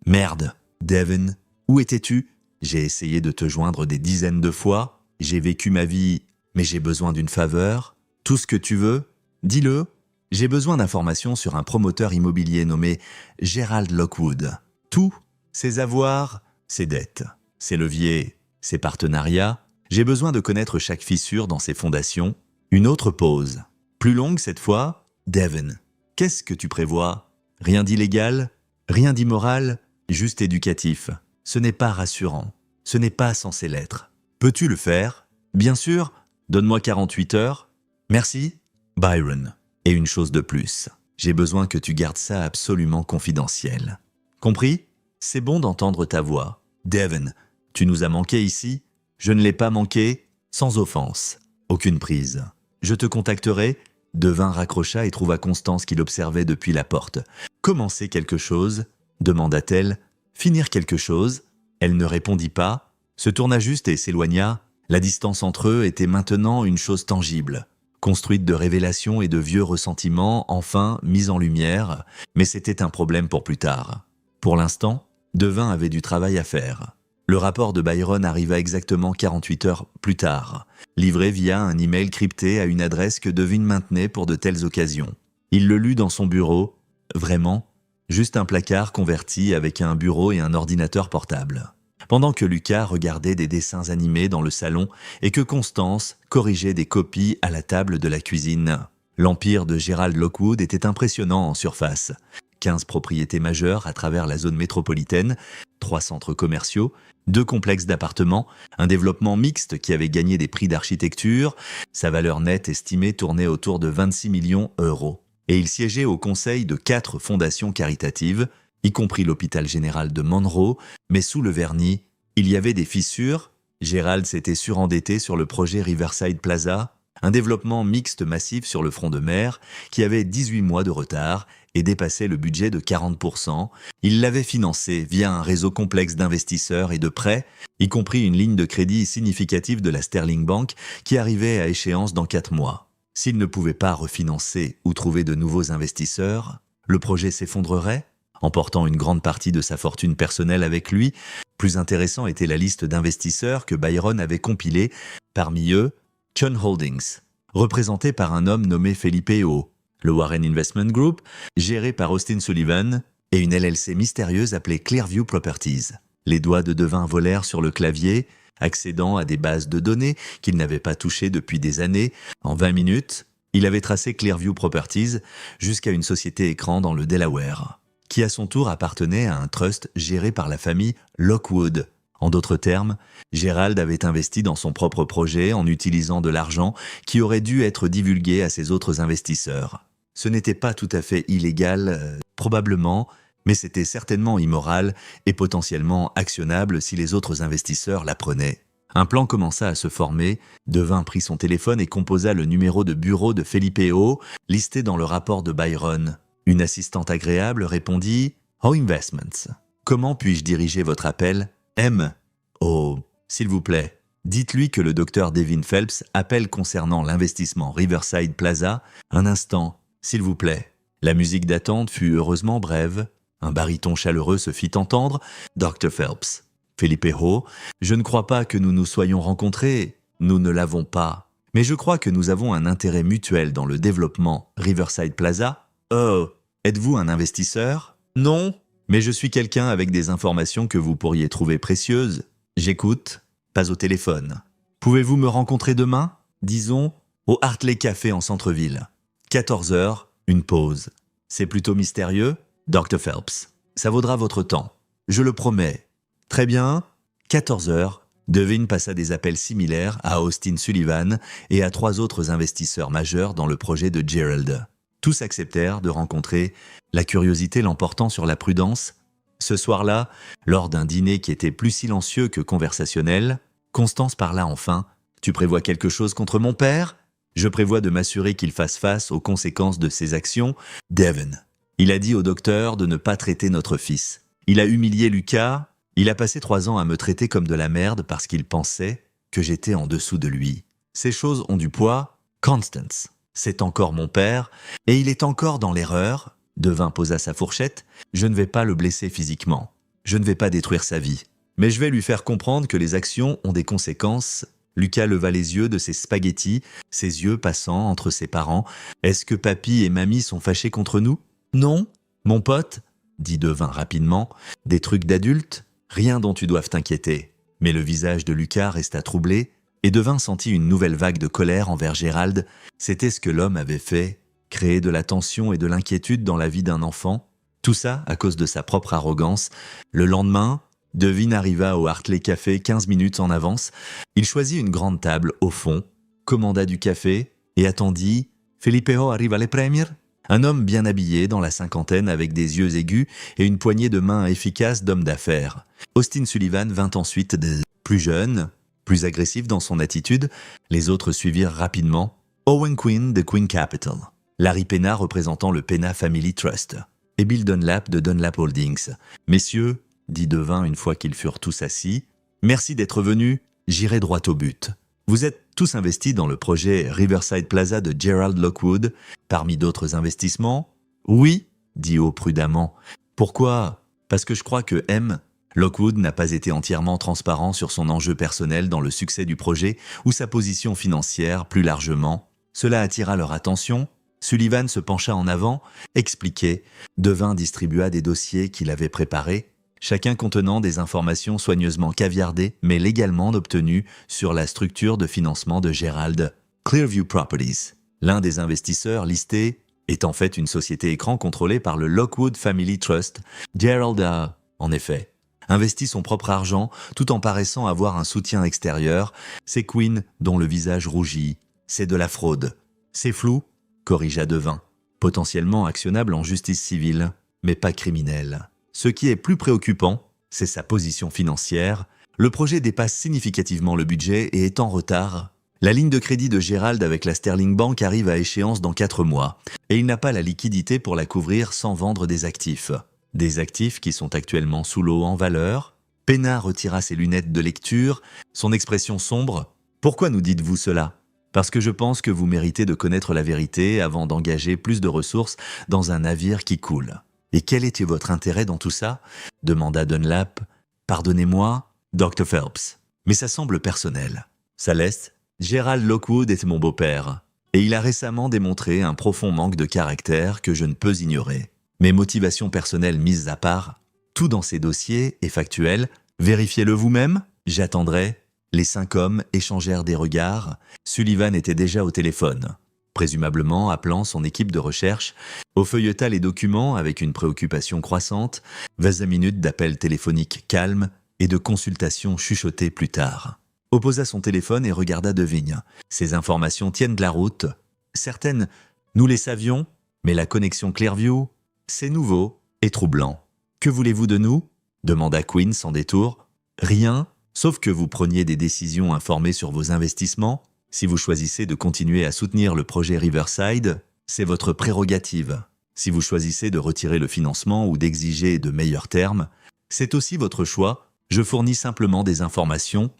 merde, Devon, où étais-tu? J'ai essayé de te joindre des dizaines de fois. J'ai vécu ma vie, mais j'ai besoin d'une faveur. Tout ce que tu veux, dis-le. J'ai besoin d'informations sur un promoteur immobilier nommé Gerald Lockwood. Tout, ses avoirs, ses dettes, ses leviers, ses partenariats. J'ai besoin de connaître chaque fissure dans ses fondations. Une autre pause. Plus longue cette fois. Devon, qu'est-ce que tu prévois? Rien d'illégal, rien d'immoral, juste éducatif. Ce n'est pas rassurant. Ce n'est pas censé l'être. Peux-tu le faire? Bien sûr. Donne-moi 48 heures. Merci. Byron. Et une chose de plus. J'ai besoin que tu gardes ça absolument confidentiel. Compris? C'est bon d'entendre ta voix. Devon, tu nous as manqué ici? Je ne l'ai pas manqué, sans offense. Aucune prise. Je te contacterai. Devin raccrocha et trouva Constance qui l'observait depuis la porte. « Commencer quelque chose ?» demanda-t-elle. « Finir quelque chose ?» Elle ne répondit pas, se tourna juste et s'éloigna. La distance entre eux était maintenant une chose tangible, construite de révélations et de vieux ressentiments, enfin mis en lumière, mais c'était un problème pour plus tard. Pour l'instant, Devin avait du travail à faire. Le rapport de Byron arriva exactement 48 heures plus tard, livré via un email crypté à une adresse que Devin maintenait pour de telles occasions. Il le lut dans son bureau. Vraiment, juste un placard converti avec un bureau et un ordinateur portable. Pendant que Lucas regardait des dessins animés dans le salon et que Constance corrigeait des copies à la table de la cuisine. L'empire de Gerald Lockwood était impressionnant en surface. 15 propriétés majeures à travers la zone métropolitaine, 3 centres commerciaux, 2 complexes d'appartements, un développement mixte qui avait gagné des prix d'architecture, sa valeur nette estimée tournait autour de 26 millions €. Et il siégeait au conseil de 4 fondations caritatives, y compris l'hôpital général de Monroe, mais sous le vernis, il y avait des fissures. Gerald s'était surendetté sur le projet Riverside Plaza, un développement mixte massif sur le front de mer qui avait 18 mois de retard et dépassait le budget de 40%. Il l'avait financé via un réseau complexe d'investisseurs et de prêts, y compris une ligne de crédit significative de la Sterling Bank qui arrivait à échéance dans 4 mois. S'il ne pouvait pas refinancer ou trouver de nouveaux investisseurs, le projet s'effondrerait, emportant une grande partie de sa fortune personnelle avec lui. Plus intéressant était la liste d'investisseurs que Byron avait compilée, parmi eux, Chun Holdings, représenté par un homme nommé Felipe O, le Warren Investment Group, géré par Austin Sullivan, et une LLC mystérieuse appelée Clearview Properties. Les doigts de Devin volèrent sur le clavier, accédant à des bases de données qu'il n'avait pas touchées depuis des années. En 20 minutes, il avait tracé Clearview Properties jusqu'à une société écran dans le Delaware, qui à son tour appartenait à un trust géré par la famille Lockwood. En d'autres termes, Gerald avait investi dans son propre projet en utilisant de l'argent qui aurait dû être divulgué à ses autres investisseurs. Ce n'était pas tout à fait illégal, probablement, mais c'était certainement immoral et potentiellement actionnable si les autres investisseurs l'apprenaient. Un plan commença à se former, Devin prit son téléphone et composa le numéro de bureau de Felipe O, listé dans le rapport de Byron. Une assistante agréable répondit « Oh Investments. Comment puis-je diriger votre appel ? M. Oh, s'il vous plaît, dites-lui que le docteur Devin Phelps appelle concernant l'investissement Riverside Plaza. Un instant, s'il vous plaît. » La musique d'attente fut heureusement brève. Un baryton chaleureux se fit entendre. « Dr. Phelps. Felipe O, je ne crois pas que nous nous soyons rencontrés. Nous ne l'avons pas. Mais je crois que nous avons un intérêt mutuel dans le développement Riverside Plaza. Oh, êtes-vous un investisseur ? Non, mais je suis quelqu'un avec des informations que vous pourriez trouver précieuses. J'écoute, pas au téléphone. Pouvez-vous me rencontrer demain ? Disons, au Hartley Café en centre-ville. 14 heures, une pause. C'est plutôt mystérieux ? Dr. Phelps. Ça vaudra votre temps. Je le promets. Très bien. 14 heures. Devin passa des appels similaires à Austin Sullivan et à 3 autres investisseurs majeurs dans le projet de Gerald. Tous acceptèrent de rencontrer, la curiosité l'emportant sur la prudence. Ce soir-là, lors d'un dîner qui était plus silencieux que conversationnel, Constance parla enfin. « Tu prévois quelque chose contre mon père ? Je prévois de m'assurer qu'il fasse face aux conséquences de ses actions. Devin. Il a dit au docteur de ne pas traiter notre fils. Il a humilié Lucas. Il a passé 3 ans à me traiter comme de la merde parce qu'il pensait que j'étais en dessous de lui. Ces choses ont du poids. Constance. C'est encore mon père, et il est encore dans l'erreur. » Devin posa sa fourchette. « Je ne vais pas le blesser physiquement. Je ne vais pas détruire sa vie. Mais je vais lui faire comprendre que les actions ont des conséquences. » Lucas leva les yeux de ses spaghettis, ses yeux passant entre ses parents. « Est-ce que papy et mamie sont fâchés contre nous ? » Non, mon pote, dit Devin rapidement. « Des trucs d'adultes ? Rien dont tu doives t'inquiéter. » Mais le visage de Lucas resta troublé, et Devin sentit une nouvelle vague de colère envers Gerald. C'était ce que l'homme avait fait, créer de la tension et de l'inquiétude dans la vie d'un enfant. Tout ça à cause de sa propre arrogance. Le lendemain, Devin arriva au Hartley Café 15 minutes en avance. Il choisit une grande table au fond, commanda du café et attendit « Felipe O arriva le premier ?» Un homme bien habillé, dans la cinquantaine, avec des yeux aigus et une poignée de main efficace d'homme d'affaires. Austin Sullivan vint ensuite plus jeune, plus agressif dans son attitude. Les autres suivirent rapidement. Owen Quinn de Quinn Capital, Larry Pena représentant le Pena Family Trust, et Bill Dunlap de Dunlap Holdings. « Messieurs, dit Devin une fois qu'ils furent tous assis, merci d'être venus, j'irai droit au but. Vous êtes tous investis dans le projet Riverside Plaza de Gerald Lockwood, parmi d'autres investissements ? Oui, dit O prudemment. Pourquoi ? Parce que je crois que M. Lockwood n'a pas été entièrement transparent sur son enjeu personnel dans le succès du projet ou sa position financière plus largement. Cela attira leur attention. Sullivan se pencha en avant, expliquait. Devin distribua des dossiers qu'il avait préparés, chacun contenant des informations soigneusement caviardées mais légalement obtenues sur la structure de financement de Gerald. Clearview Properties, l'un des investisseurs listés, est en fait une société écran contrôlée par le Lockwood Family Trust. Gerald a, en effet, investi son propre argent tout en paraissant avoir un soutien extérieur. C'est Quinn dont le visage rougit. C'est de la fraude. C'est flou, corrigea Devin. Potentiellement actionnable en justice civile, mais pas criminelle. Ce qui est plus préoccupant, c'est sa position financière. Le projet dépasse significativement le budget et est en retard. La ligne de crédit de Gerald avec la Sterling Bank arrive à échéance dans 4 mois, et il n'a pas la liquidité pour la couvrir sans vendre des actifs. Des actifs qui sont actuellement sous l'eau en valeur. Pena retira ses lunettes de lecture, son expression sombre. « Pourquoi nous dites-vous cela ? Parce que je pense que vous méritez de connaître la vérité avant d'engager plus de ressources dans un navire qui coule. » « Et quel était votre intérêt dans tout ça ?» demanda Dunlap. « Pardonnez-moi, Dr. Phelps, mais ça semble personnel. Céleste, Gerald Lockwood est mon beau-père, et il a récemment démontré un profond manque de caractère que je ne peux ignorer. Mes motivations personnelles mises à part, tout dans ces dossiers est factuel. Vérifiez-le vous-même, j'attendrai. Les 5 hommes échangèrent des regards. Sullivan était déjà au téléphone, présumablement appelant son équipe de recherche, au feuilleta les documents avec une préoccupation croissante, 20 minutes d'appels téléphoniques calmes et de consultations chuchotées plus tard. Opposa son téléphone et regarda Devigne. Ces informations tiennent de la route. Certaines, nous les savions, mais la connexion Clearview, c'est nouveau et troublant. Que voulez-vous de nous ? Demanda Quinn sans détour. Rien, sauf que vous preniez des décisions informées sur vos investissements. Si vous choisissez de continuer à soutenir le projet Riverside, c'est votre prérogative. Si vous choisissez de retirer le financement ou d'exiger de meilleurs termes, c'est aussi votre choix. Je fournis simplement des informations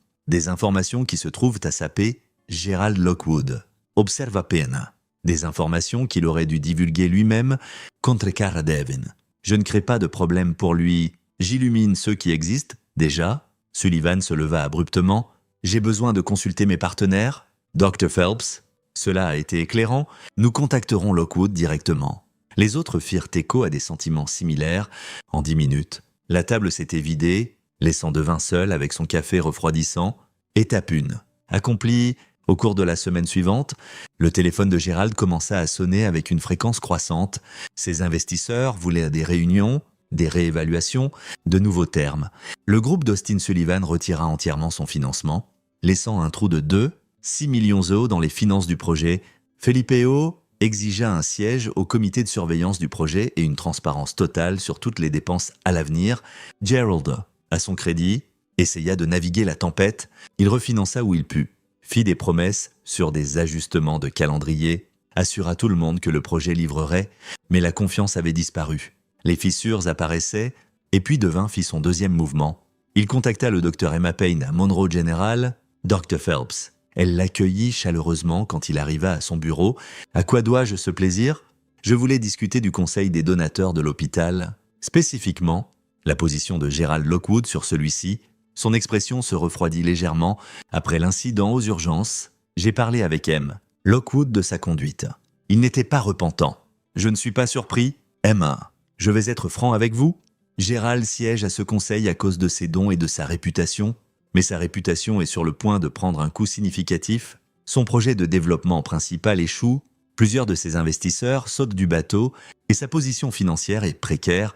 qui se trouvent à saper Gerald Lockwood. Observa pena. Des informations qu'il aurait dû divulguer lui-même contre Cara Devin. Je ne crée pas de problème pour lui. J'illumine ceux qui existent, déjà. Sullivan se leva abruptement. J'ai besoin de consulter mes partenaires. Dr. Phelps, cela a été éclairant. Nous contacterons Lockwood directement. Les autres firent écho à des sentiments similaires. En 10 minutes, la table s'était vidée, laissant Devin seul avec son café refroidissant. Étape 1. Accomplie. Au cours de la semaine suivante, le téléphone de Gerald commença à sonner avec une fréquence croissante. Ses investisseurs voulaient des réunions, des réévaluations, de nouveaux termes. Le groupe d'Austin Sullivan retira entièrement son financement, laissant un trou de 6 millions € dans les finances du projet. Felipeo exigea un siège au comité de surveillance du projet et une transparence totale sur toutes les dépenses à l'avenir. Gerald, à son crédit, essaya de naviguer la tempête. Il refinança où il put. Fit des promesses sur des ajustements de calendrier, assura tout le monde que le projet livrerait, mais la confiance avait disparu. Les fissures apparaissaient, et puis Devin fit son deuxième mouvement. Il contacta le Dr Emma Payne à Monroe General, Dr Phelps. Elle l'accueillit chaleureusement quand il arriva à son bureau. « À quoi dois-je ce plaisir ? Je voulais discuter du conseil des donateurs de l'hôpital, spécifiquement la position de Gerald Lockwood sur celui-ci. Son expression se refroidit légèrement. Après l'incident aux urgences, j'ai parlé avec M. Lockwood de sa conduite. Il n'était pas repentant. Je ne suis pas surpris. Emma, je vais être franc avec vous. Gerald siège à ce conseil à cause de ses dons et de sa réputation, mais sa réputation est sur le point de prendre un coup significatif. Son projet de développement principal échoue, plusieurs de ses investisseurs sautent du bateau et sa position financière est précaire.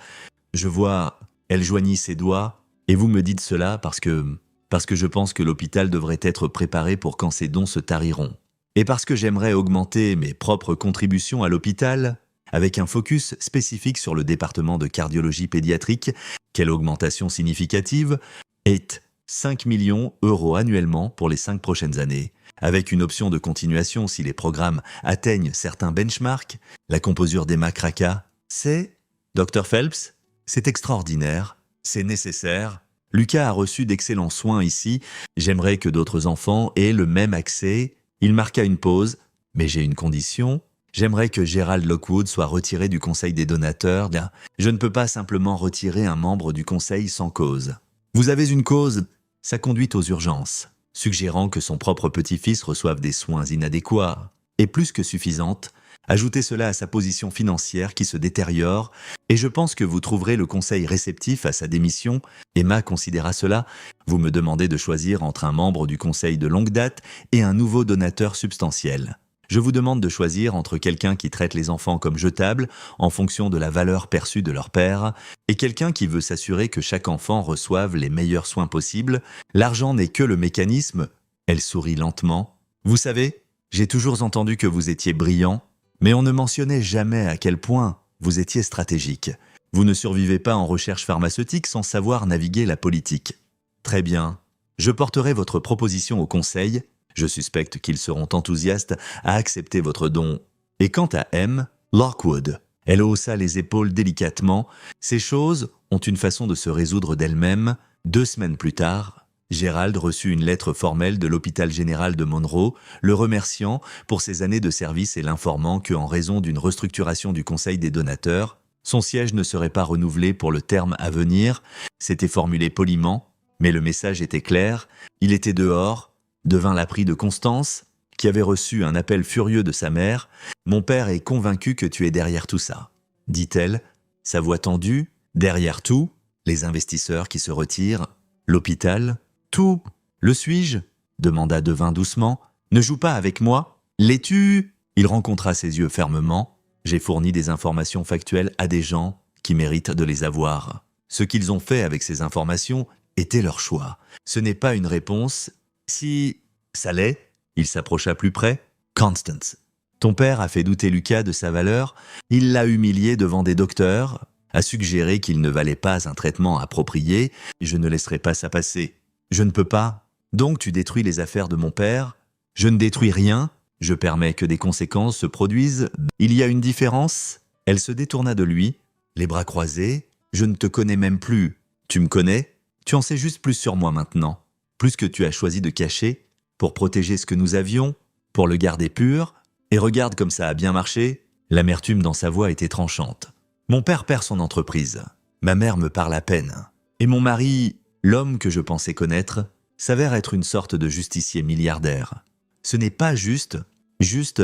Je vois, elle joignit ses doigts. Et vous me dites cela parce que je pense que l'hôpital devrait être préparé pour quand ces dons se tariront. Et parce que j'aimerais augmenter mes propres contributions à l'hôpital, avec un focus spécifique sur le département de cardiologie pédiatrique. Quelle augmentation significative est 5 millions € annuellement pour les 5 prochaines années, avec une option de continuation si les programmes atteignent certains benchmarks. La composure d'Emma craqua. C'est, Dr Phelps, c'est extraordinaire. C'est nécessaire. Lucas a reçu d'excellents soins ici. J'aimerais que d'autres enfants aient le même accès. Il marqua une pause. Mais j'ai une condition. J'aimerais que Gerald Lockwood soit retiré du conseil des donateurs. Je ne peux pas simplement retirer un membre du conseil sans cause. Vous avez une cause, sa conduite aux urgences, suggérant que son propre petit-fils reçoive des soins inadéquats, est plus que suffisante. Ajoutez cela à sa position financière qui se détériore, et je pense que vous trouverez le conseil réceptif à sa démission. Emma considéra cela. Vous me demandez de choisir entre un membre du conseil de longue date et un nouveau donateur substantiel. Je vous demande de choisir entre quelqu'un qui traite les enfants comme jetables en fonction de la valeur perçue de leur père et quelqu'un qui veut s'assurer que chaque enfant reçoive les meilleurs soins possibles. L'argent n'est que le mécanisme. Elle sourit lentement. Vous savez, j'ai toujours entendu que vous étiez brillant, mais on ne mentionnait jamais à quel point vous étiez stratégique. Vous ne survivez pas en recherche pharmaceutique sans savoir naviguer la politique. Très bien. Je porterai votre proposition au conseil. Je suspecte qu'ils seront enthousiastes à accepter votre don. Et quant à M. Lockwood, elle haussa les épaules délicatement. Ces choses ont une façon de se résoudre d'elles-mêmes. 2 semaines plus tard, Gerald reçut une lettre formelle de l'hôpital général de Monroe, le remerciant pour ses années de service et l'informant qu'en raison d'une restructuration du conseil des donateurs, Son siège ne serait pas renouvelé pour le terme à venir, c'était formulé poliment, mais le message était clair, il était dehors. Devin l'apprit de Constance, qui avait reçu un appel furieux de sa mère. « Mon père est convaincu que tu es derrière tout ça », dit-elle, sa voix tendue. Derrière tout, les investisseurs qui se retirent, l'hôpital, tout. « Le suis-je » demanda Devin doucement. « Ne joue pas avec moi. L'es-tu » Il rencontra ses yeux fermement. « J'ai fourni des informations factuelles à des gens qui méritent de les avoir. Ce qu'ils ont fait avec ces informations était leur choix. Ce n'est pas une réponse. Si ça l'est, » il s'approcha plus près. « Constance, ton père a fait douter Lucas de sa valeur. Il l'a humilié devant des docteurs, a suggéré qu'il ne valait pas un traitement approprié. Je ne laisserai pas ça passer. Je ne peux pas. Donc tu détruis les affaires de mon père. Je ne détruis rien. Je permets que des conséquences se produisent. Il y a une différence. » Elle se détourna de lui, les bras croisés. « Je ne te connais même plus. Tu me connais? Tu en sais juste plus sur moi maintenant. Plus que tu as choisi de cacher, pour protéger ce que nous avions, pour le garder pur. Et regarde comme ça a bien marché. » L'amertume dans sa voix était tranchante. « Mon père perd son entreprise. Ma mère me parle à peine. Et mon mari, l'homme que je pensais connaître, s'avère être une sorte de justicier milliardaire. Ce n'est pas juste. Juste,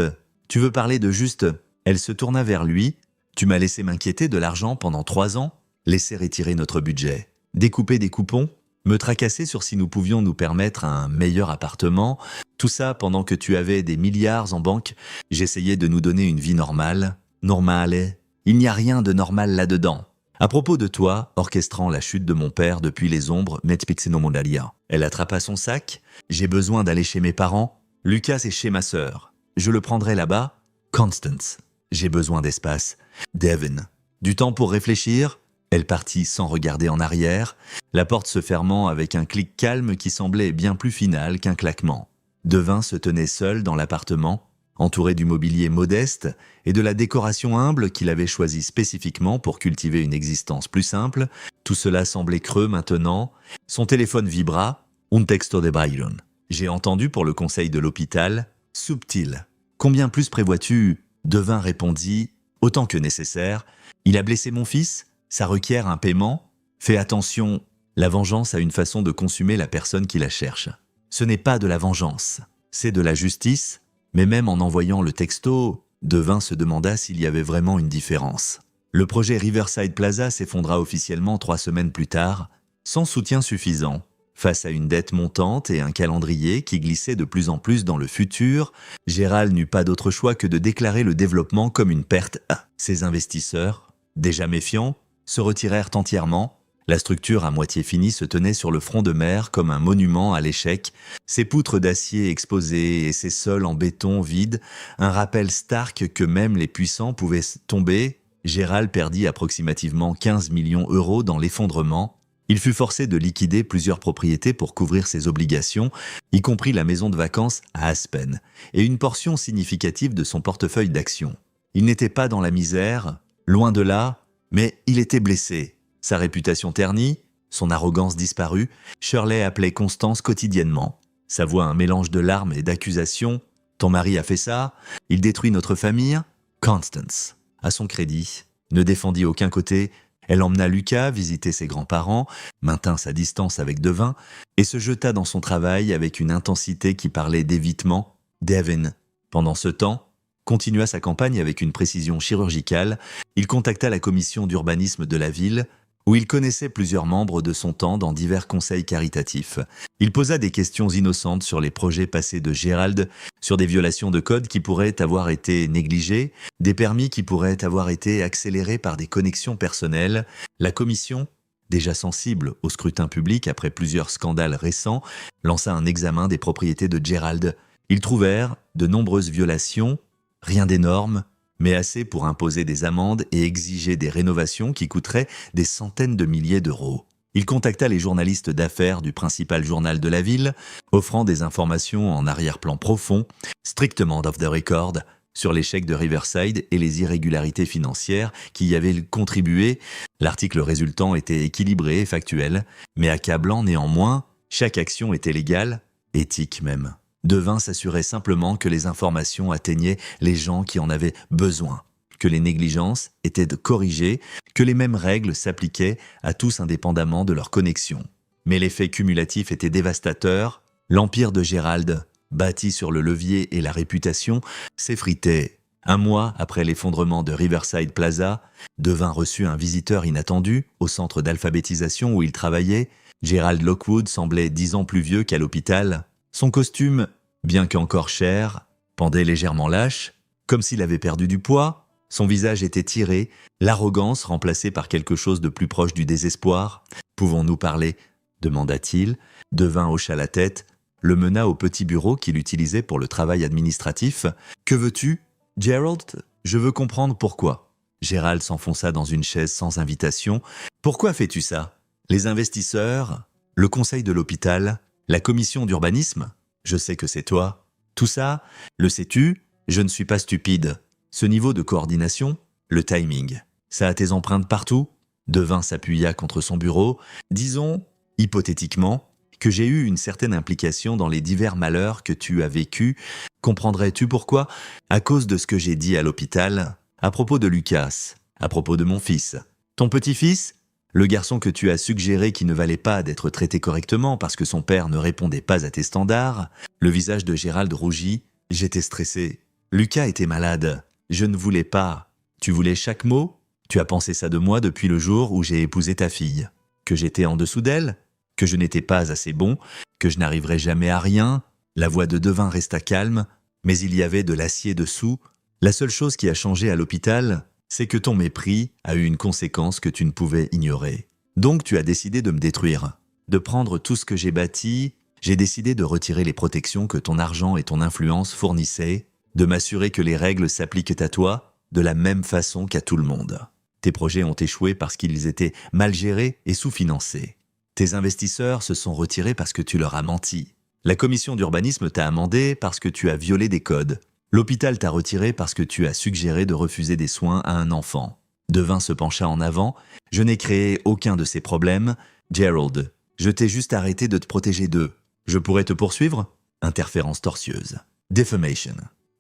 tu veux parler de juste ?» Elle se tourna vers lui. « Tu m'as laissé m'inquiéter de l'argent pendant 3 ans, laisser retirer notre budget, découper des coupons, me tracasser sur si nous pouvions nous permettre un meilleur appartement, tout ça pendant que tu avais des milliards en banque. J'essayais de nous donner une vie normale. Normale. Il n'y a rien de normal là-dedans. À propos de toi, orchestrant la chute de mon père depuis les ombres, Metpixenomondalia. » Elle attrapa son sac. « J'ai besoin d'aller chez mes parents. Lucas est chez ma sœur. Je le prendrai là-bas. Constance. J'ai besoin d'espace. Devin. Du temps pour réfléchir. » Elle partit sans regarder en arrière, la porte se fermant avec un clic calme qui semblait bien plus final qu'un claquement. Devin se tenait seul dans l'appartement, entouré du mobilier modeste et de la décoration humble qu'il avait choisie spécifiquement pour cultiver une existence plus simple. Tout cela semblait creux maintenant. Son téléphone vibra. « Un texto de Byron. J'ai entendu pour le conseil de l'hôpital. Subtil. Combien plus prévois-tu » Devin répondit « Autant que nécessaire. Il a blessé mon fils ? Ça requiert un paiement. Fais attention, la vengeance a une façon de consumer la personne qui la cherche. Ce n'est pas de la vengeance, c'est de la justice. » Mais même en envoyant le texto, Devin se demanda s'il y avait vraiment une différence. Le projet Riverside Plaza s'effondra officiellement 3 semaines plus tard, sans soutien suffisant. Face à une dette montante et un calendrier qui glissait de plus en plus dans le futur, Gérald n'eut pas d'autre choix que de déclarer le développement comme une perte. Ses investisseurs, déjà méfiants, se retirèrent entièrement. La structure à moitié finie se tenait sur le front de mer comme un monument à l'échec, ses poutres d'acier exposées et ses sols en béton vides, un rappel stark que même les puissants pouvaient tomber. Gérald perdit approximativement 15 millions € dans l'effondrement. Il fut forcé de liquider plusieurs propriétés pour couvrir ses obligations, y compris la maison de vacances à Aspen, et une portion significative de son portefeuille d'actions. Il n'était pas dans la misère, loin de là, mais il était blessé. Sa réputation ternie, son arrogance disparue, Shirley appelait Constance quotidiennement. Sa voix un mélange de larmes et d'accusations. « Ton mari a fait ça, il détruit notre famille. » Constance, à son crédit, ne défendit aucun côté. Elle emmena Lucas visiter ses grands-parents, maintint sa distance avec Devin et se jeta dans son travail avec une intensité qui parlait d'évitement. Devin, pendant ce temps, continua sa campagne avec une précision chirurgicale. Il contacta la commission d'urbanisme de la ville, où il connaissait plusieurs membres de son temps dans divers conseils caritatifs. Il posa des questions innocentes sur les projets passés de Gérald, sur des violations de code qui pourraient avoir été négligées, des permis qui pourraient avoir été accélérés par des connexions personnelles. La commission, déjà sensible au scrutin public après plusieurs scandales récents, lança un examen des propriétés de Gérald. Ils trouvèrent de nombreuses violations, rien d'énorme, mais assez pour imposer des amendes et exiger des rénovations qui coûteraient des centaines de milliers d'euros. Il contacta les journalistes d'affaires du principal journal de la ville, offrant des informations en arrière-plan profond, strictement off the record, sur l'échec de Riverside et les irrégularités financières qui y avaient contribué. L'article résultant était équilibré et factuel, mais accablant néanmoins. Chaque action était légale, éthique même. Devin s'assurait simplement que les informations atteignaient les gens qui en avaient besoin. que les négligences étaient corrigées, que les mêmes règles s'appliquaient à tous indépendamment de leur connexion. Mais l'effet cumulatif était dévastateur. L'empire de Gérald, bâti sur le levier et la réputation, s'effritait. Un mois après l'effondrement de Riverside Plaza, Devin reçut un visiteur inattendu au centre d'alphabétisation où il travaillait. Gerald Lockwood semblait 10 ans plus vieux qu'à l'hôpital. Son costume, bien qu'encore cher, pendait légèrement lâche, comme s'il avait perdu du poids. Son visage était tiré, l'arrogance remplacée par quelque chose de plus proche du désespoir. « Pouvons-nous parler ?» demanda-t-il. Devin hocha la tête, le mena au petit bureau qu'il utilisait pour le travail administratif. « Que veux-tu, Gerald ? Je veux comprendre pourquoi. » Gerald s'enfonça dans une chaise sans invitation. « Pourquoi fais-tu ça ? Les investisseurs, le conseil de l'hôpital, la commission d'urbanisme ? Je sais que c'est toi. Tout ça, le sais-tu ? Je ne suis pas stupide. Ce niveau de coordination, le timing, ça a tes empreintes partout ?» Devin s'appuya contre son bureau. « Disons, hypothétiquement, que j'ai eu une certaine implication dans les divers malheurs que tu as vécus. Comprendrais-tu pourquoi ? À cause de ce que j'ai dit à l'hôpital, à propos de Lucas, à propos de mon fils. Ton petit-fils ? Le garçon que tu as suggéré qui ne valait pas d'être traité correctement parce que son père ne répondait pas à tes standards. » Le visage de Gérald rougit. « J'étais stressé. Lucas était malade. Je ne voulais pas. Tu voulais chaque mot ? Tu as pensé ça de moi depuis le jour où j'ai épousé ta fille. Que j'étais en dessous d'elle ? Que je n'étais pas assez bon ? Que je n'arriverais jamais à rien ?» La voix de Devin resta calme, mais il y avait de l'acier dessous. « La seule chose qui a changé à l'hôpital, c'est que ton mépris a eu une conséquence que tu ne pouvais ignorer. Donc tu as décidé de me détruire, de prendre tout ce que j'ai bâti. J'ai décidé de retirer les protections que ton argent et ton influence fournissaient, de m'assurer que les règles s'appliquent à toi de la même façon qu'à tout le monde. Tes projets ont échoué parce qu'ils étaient mal gérés et sous-financés. Tes investisseurs se sont retirés parce que tu leur as menti. La commission d'urbanisme t'a amendé parce que tu as violé des codes. L'hôpital t'a retiré parce que tu as suggéré de refuser des soins à un enfant. » Devin se pencha en avant. « Je n'ai créé aucun de ces problèmes. Gerald, je t'ai juste arrêté de te protéger d'eux. Je pourrais te poursuivre ? Interférence tortieuse. Defamation.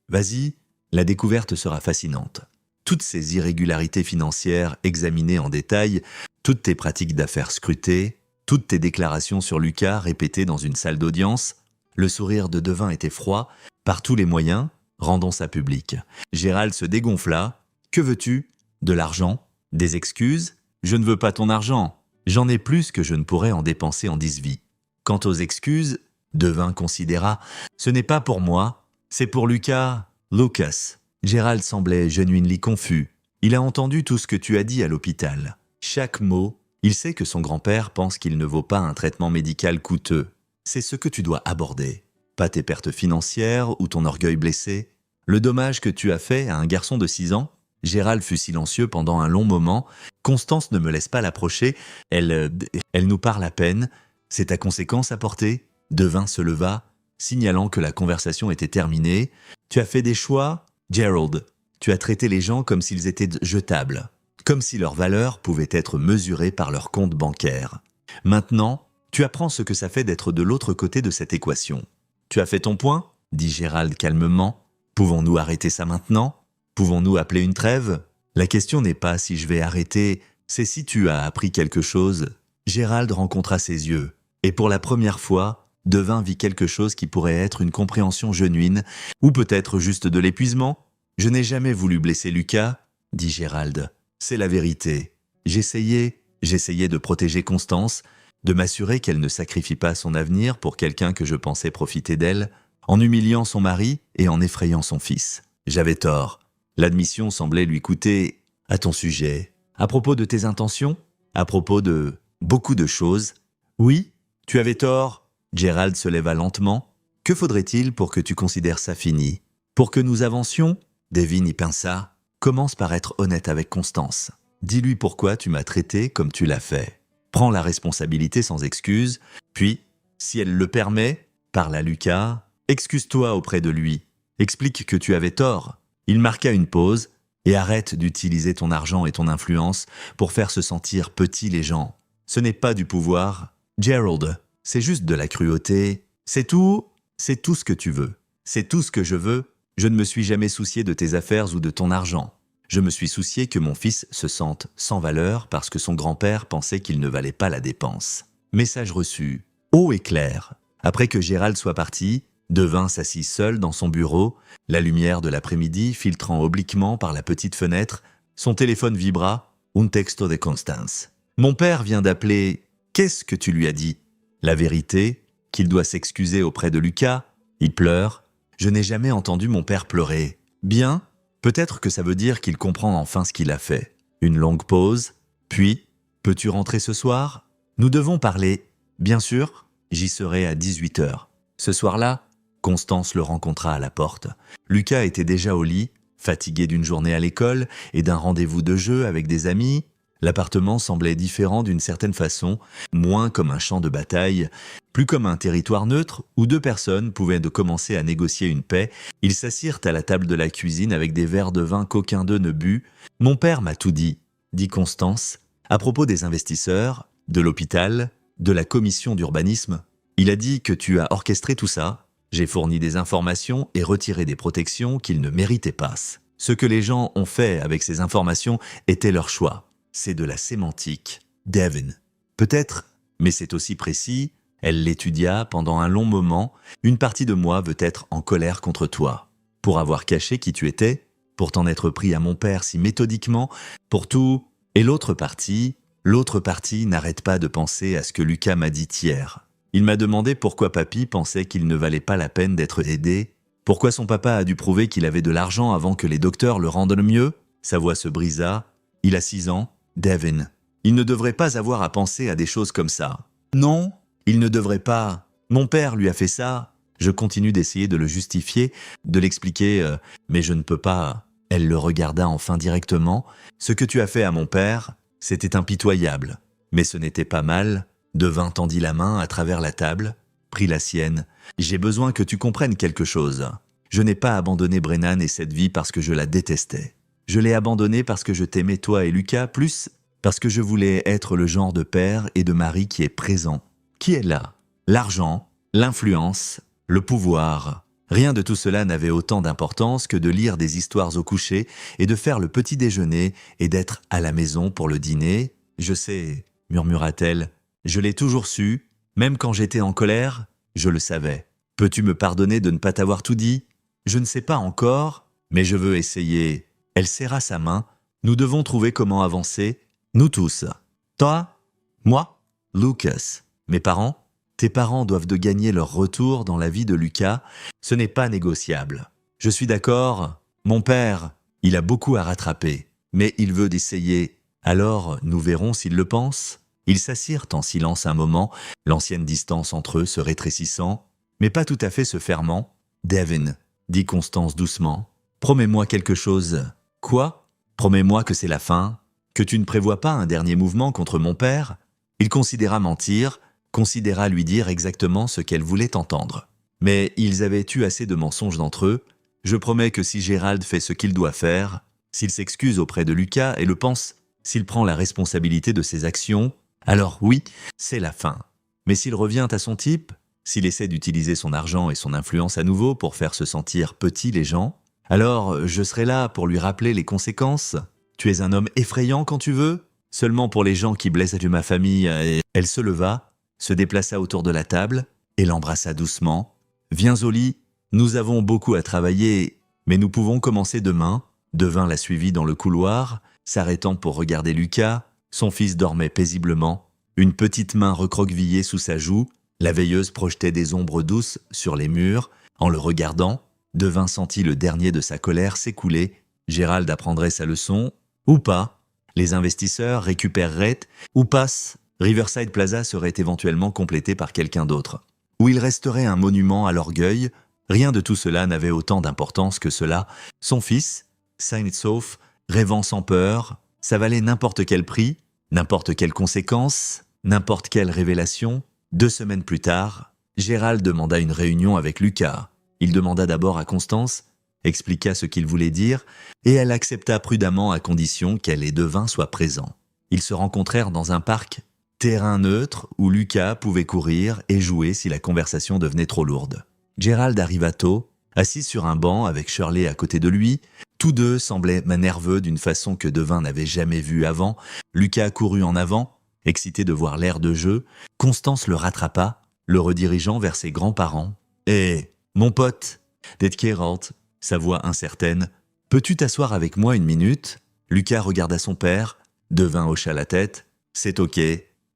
Vas-y, la découverte sera fascinante. Toutes ces irrégularités financières examinées en détail, toutes tes pratiques d'affaires scrutées, toutes tes déclarations sur Lucas répétées dans une salle d'audience. » Le sourire de Devin était froid. « Par tous les moyens, rendons ça public. » Gérald se dégonfla. « Que veux-tu ? De l'argent ? Des excuses ? Je ne veux pas ton argent. J'en ai plus que je ne pourrais en dépenser en 10 vies. Quant aux excuses, Devin considéra, ce n'est pas pour moi, c'est pour Lucas. Gérald semblait genuinement confus. Il a entendu tout ce que tu as dit à l'hôpital. Chaque mot, il sait que son grand-père pense qu'il ne vaut pas un traitement médical coûteux. C'est ce que tu dois aborder. Pas tes pertes financières ou ton orgueil blessé. Le dommage que tu as fait à un garçon de 6 ans. Gérald fut silencieux pendant un long moment. Constance ne me laisse pas l'approcher. Elle nous parle à peine. C'est ta conséquence à porter. Devin se leva, signalant que la conversation était terminée. Tu as fait des choix, Gerald. Tu as traité les gens comme s'ils étaient jetables, comme si leur valeur pouvait être mesurée par leur compte bancaire. Maintenant, tu apprends ce que ça fait d'être de l'autre côté de cette équation. Tu as fait ton point, dit Gérald calmement. Pouvons-nous arrêter ça maintenant ? Pouvons-nous appeler une trêve ? La question n'est pas si je vais arrêter, c'est si tu as appris quelque chose. Gérald rencontra ses yeux, et pour la première fois, Devin vit quelque chose qui pourrait être une compréhension genuine, ou peut-être juste de l'épuisement. « Je n'ai jamais voulu blesser Lucas, » dit Gérald. « C'est la vérité. J'essayais de protéger Constance, de m'assurer qu'elle ne sacrifie pas son avenir pour quelqu'un que je pensais profiter d'elle, en humiliant son mari et en effrayant son fils. J'avais tort. L'admission semblait lui coûter à ton sujet, à propos de tes intentions, à propos de beaucoup de choses. Oui, tu avais tort. » Gérald se leva lentement. « Que faudrait-il pour que tu considères ça fini ? Pour que nous avancions ?» Devin y pinça. « Commence par être honnête avec Constance. Dis-lui pourquoi tu m'as traité comme tu l'as fait. Prends la responsabilité sans excuse. Puis, si elle le permet, parle à Lucas. Excuse-toi auprès de lui. Explique que tu avais tort. » Il marqua une pause et arrête d'utiliser ton argent et ton influence pour faire se sentir petits les gens. Ce n'est pas du pouvoir. Gerald, c'est juste de la cruauté. C'est tout ce que tu veux. C'est tout ce que je veux. Je ne me suis jamais soucié de tes affaires ou de ton argent. Je me suis soucié que mon fils se sente sans valeur parce que son grand-père pensait qu'il ne valait pas la dépense. Message reçu, haut et clair. Après que Gérald soit parti, Devin s'assit seul dans son bureau, la lumière de l'après-midi filtrant obliquement par la petite fenêtre. Son téléphone vibra, un texto de Constance. Mon père vient d'appeler. Qu'est-ce que tu lui as dit? La vérité, qu'il doit s'excuser auprès de Lucas. Il pleure. Je n'ai jamais entendu mon père pleurer. Bien, peut-être que ça veut dire qu'il comprend enfin ce qu'il a fait. Une longue pause, puis, peux-tu rentrer ce soir? Nous devons parler. Bien sûr, j'y serai à 18h. Ce soir-là, Constance le rencontra à la porte. Lucas était déjà au lit, fatigué d'une journée à l'école et d'un rendez-vous de jeu avec des amis. L'appartement semblait différent d'une certaine façon, moins comme un champ de bataille, plus comme un territoire neutre où deux personnes pouvaient commencer à négocier une paix. Ils s'assirent à la table de la cuisine avec des verres de vin qu'aucun d'eux ne but. « Mon père m'a tout dit Constance, à propos des investisseurs, de l'hôpital, de la commission d'urbanisme. Il a dit que tu as orchestré tout ça. J'ai fourni des informations et retiré des protections qu'ils ne méritaient pas. Ce que les gens ont fait avec ces informations était leur choix. C'est de la sémantique. Devin. Peut-être, mais c'est aussi précis, elle l'étudia pendant un long moment. Une partie de moi veut être en colère contre toi. Pour avoir caché qui tu étais, pour t'en être pris à mon père si méthodiquement, pour tout. Et l'autre partie n'arrête pas de penser à ce que Lucas m'a dit hier. Il m'a demandé pourquoi papy pensait qu'il ne valait pas la peine d'être aidé, pourquoi son papa a dû prouver qu'il avait de l'argent avant que les docteurs le rendent mieux. Sa voix se brisa. Il a 6 ans. Devin. Il ne devrait pas avoir à penser à des choses comme ça. Non, il ne devrait pas. Mon père lui a fait ça. Je continue d'essayer de le justifier, de l'expliquer, mais je ne peux pas. Elle le regarda enfin directement. Ce que tu as fait à mon père, c'était impitoyable. Mais ce n'était pas mal. Devin tendit la main à travers la table, prit la sienne. J'ai besoin que tu comprennes quelque chose. Je n'ai pas abandonné Brennan et cette vie parce que je la détestais. Je l'ai abandonnée parce que je t'aimais toi et Lucas, plus parce que je voulais être le genre de père et de mari qui est présent, qui est là. L'argent, l'influence, le pouvoir. Rien de tout cela n'avait autant d'importance que de lire des histoires au coucher et de faire le petit déjeuner et d'être à la maison pour le dîner. Je sais, murmura-t-elle. Je l'ai toujours su, même quand j'étais en colère, je le savais. Peux-tu me pardonner de ne pas t'avoir tout dit? Je ne sais pas encore, mais je veux essayer. Elle serra sa main. Nous devons trouver comment avancer, nous tous. Toi? Moi? Lucas. Mes parents? Tes parents doivent de gagner leur retour dans la vie de Lucas. Ce n'est pas négociable. Je suis d'accord. Mon père, il a beaucoup à rattraper, mais il veut d'essayer. Alors, nous verrons s'il le pense. Ils s'assirent en silence un moment, l'ancienne distance entre eux se rétrécissant, mais pas tout à fait se fermant. « Devin, dit Constance doucement, promets-moi quelque chose. »« Quoi ? Promets-moi que c'est la fin, que tu ne prévois pas un dernier mouvement contre mon père ?» Il considéra mentir, considéra lui dire exactement ce qu'elle voulait entendre. Mais ils avaient eu assez de mensonges d'entre eux. Je promets que si Gérald fait ce qu'il doit faire, s'il s'excuse auprès de Lucas et le pense, s'il prend la responsabilité de ses actions, alors oui, c'est la fin. Mais s'il revient à son type, s'il essaie d'utiliser son argent et son influence à nouveau pour faire se sentir petit les gens, alors je serai là pour lui rappeler les conséquences. Tu es un homme effrayant quand tu veux, seulement pour les gens qui blessent ma famille. Et elle se leva, se déplaça autour de la table et l'embrassa doucement. Viens au lit, nous avons beaucoup à travailler, mais nous pouvons commencer demain. Devin la suivit dans le couloir, s'arrêtant pour regarder Lucas. Son fils dormait paisiblement, une petite main recroquevillée sous sa joue. La veilleuse projetait des ombres douces sur les murs. En le regardant, Devin sentit le dernier de sa colère s'écouler. Gérald apprendrait sa leçon, ou pas. Les investisseurs récupéreraient, ou pas. Riverside Plaza serait éventuellement complété par quelqu'un d'autre. Ou il resterait un monument à l'orgueil. Rien de tout cela n'avait autant d'importance que cela. Son fils, sain et sauf, rêvant sans peur, ça valait n'importe quel prix, n'importe quelle conséquence, n'importe quelle révélation. 2 semaines plus tard, Gérald demanda une réunion avec Lucas. Il demanda d'abord à Constance, expliqua ce qu'il voulait dire, et elle accepta prudemment à condition qu'elle et Devin soient présents. Ils se rencontrèrent dans un parc, terrain neutre où Lucas pouvait courir et jouer si la conversation devenait trop lourde. Gérald arriva tôt, assis sur un banc avec Shirley à côté de lui. Tous deux semblaient nerveux d'une façon que Devin n'avait jamais vue avant. Lucas courut en avant, excité de voir l'air de jeu. Constance le rattrapa, le redirigeant vers ses grands-parents. « Hé, mon pote !» dit Geralt, sa voix incertaine. « Peux-tu t'asseoir avec moi une minute ?» Lucas regarda son père. Devin hocha la tête. « C'est ok. »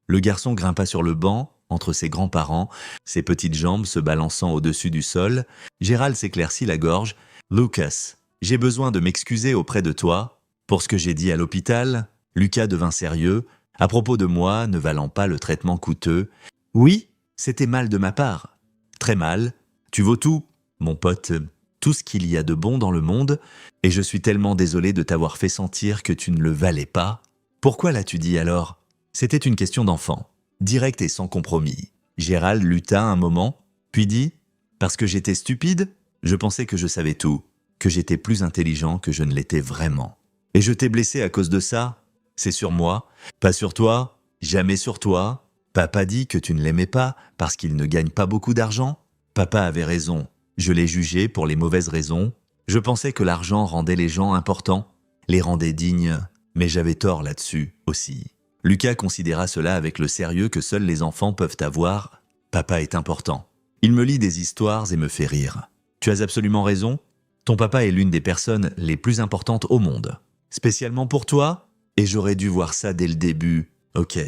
Le garçon grimpa sur le banc, entre ses grands-parents, ses petites jambes se balançant au-dessus du sol. Gérald s'éclaircit la gorge. « Lucas, j'ai besoin de m'excuser auprès de toi pour ce que j'ai dit à l'hôpital. » Lucas devint sérieux. « À propos de moi, ne valant pas le traitement coûteux. »« Oui, c'était mal de ma part. »« Très mal. Tu vaux tout, mon pote, tout ce qu'il y a de bon dans le monde, et je suis tellement désolé de t'avoir fait sentir que tu ne le valais pas. » « Pourquoi l'as-tu dit alors ?» C'était une question d'enfant, directe et sans compromis. Gérald lutta un moment, puis dit « Parce que j'étais stupide, je pensais que je savais tout, que j'étais plus intelligent que je ne l'étais vraiment. Et je t'ai blessé à cause de ça. C'est sur moi, pas sur toi, jamais sur toi. Papa dit que tu ne l'aimais pas parce qu'il ne gagne pas beaucoup d'argent. Papa avait raison, je l'ai jugé pour les mauvaises raisons. Je pensais que l'argent rendait les gens importants, les rendait dignes, mais j'avais tort là-dessus aussi. » Lucas considéra cela avec le sérieux que seuls les enfants peuvent avoir. « Papa est important. Il me lit des histoires et me fait rire. Tu as absolument raison. Ton papa est l'une des personnes les plus importantes au monde. Spécialement pour toi, et j'aurais dû voir ça dès le début. Ok. »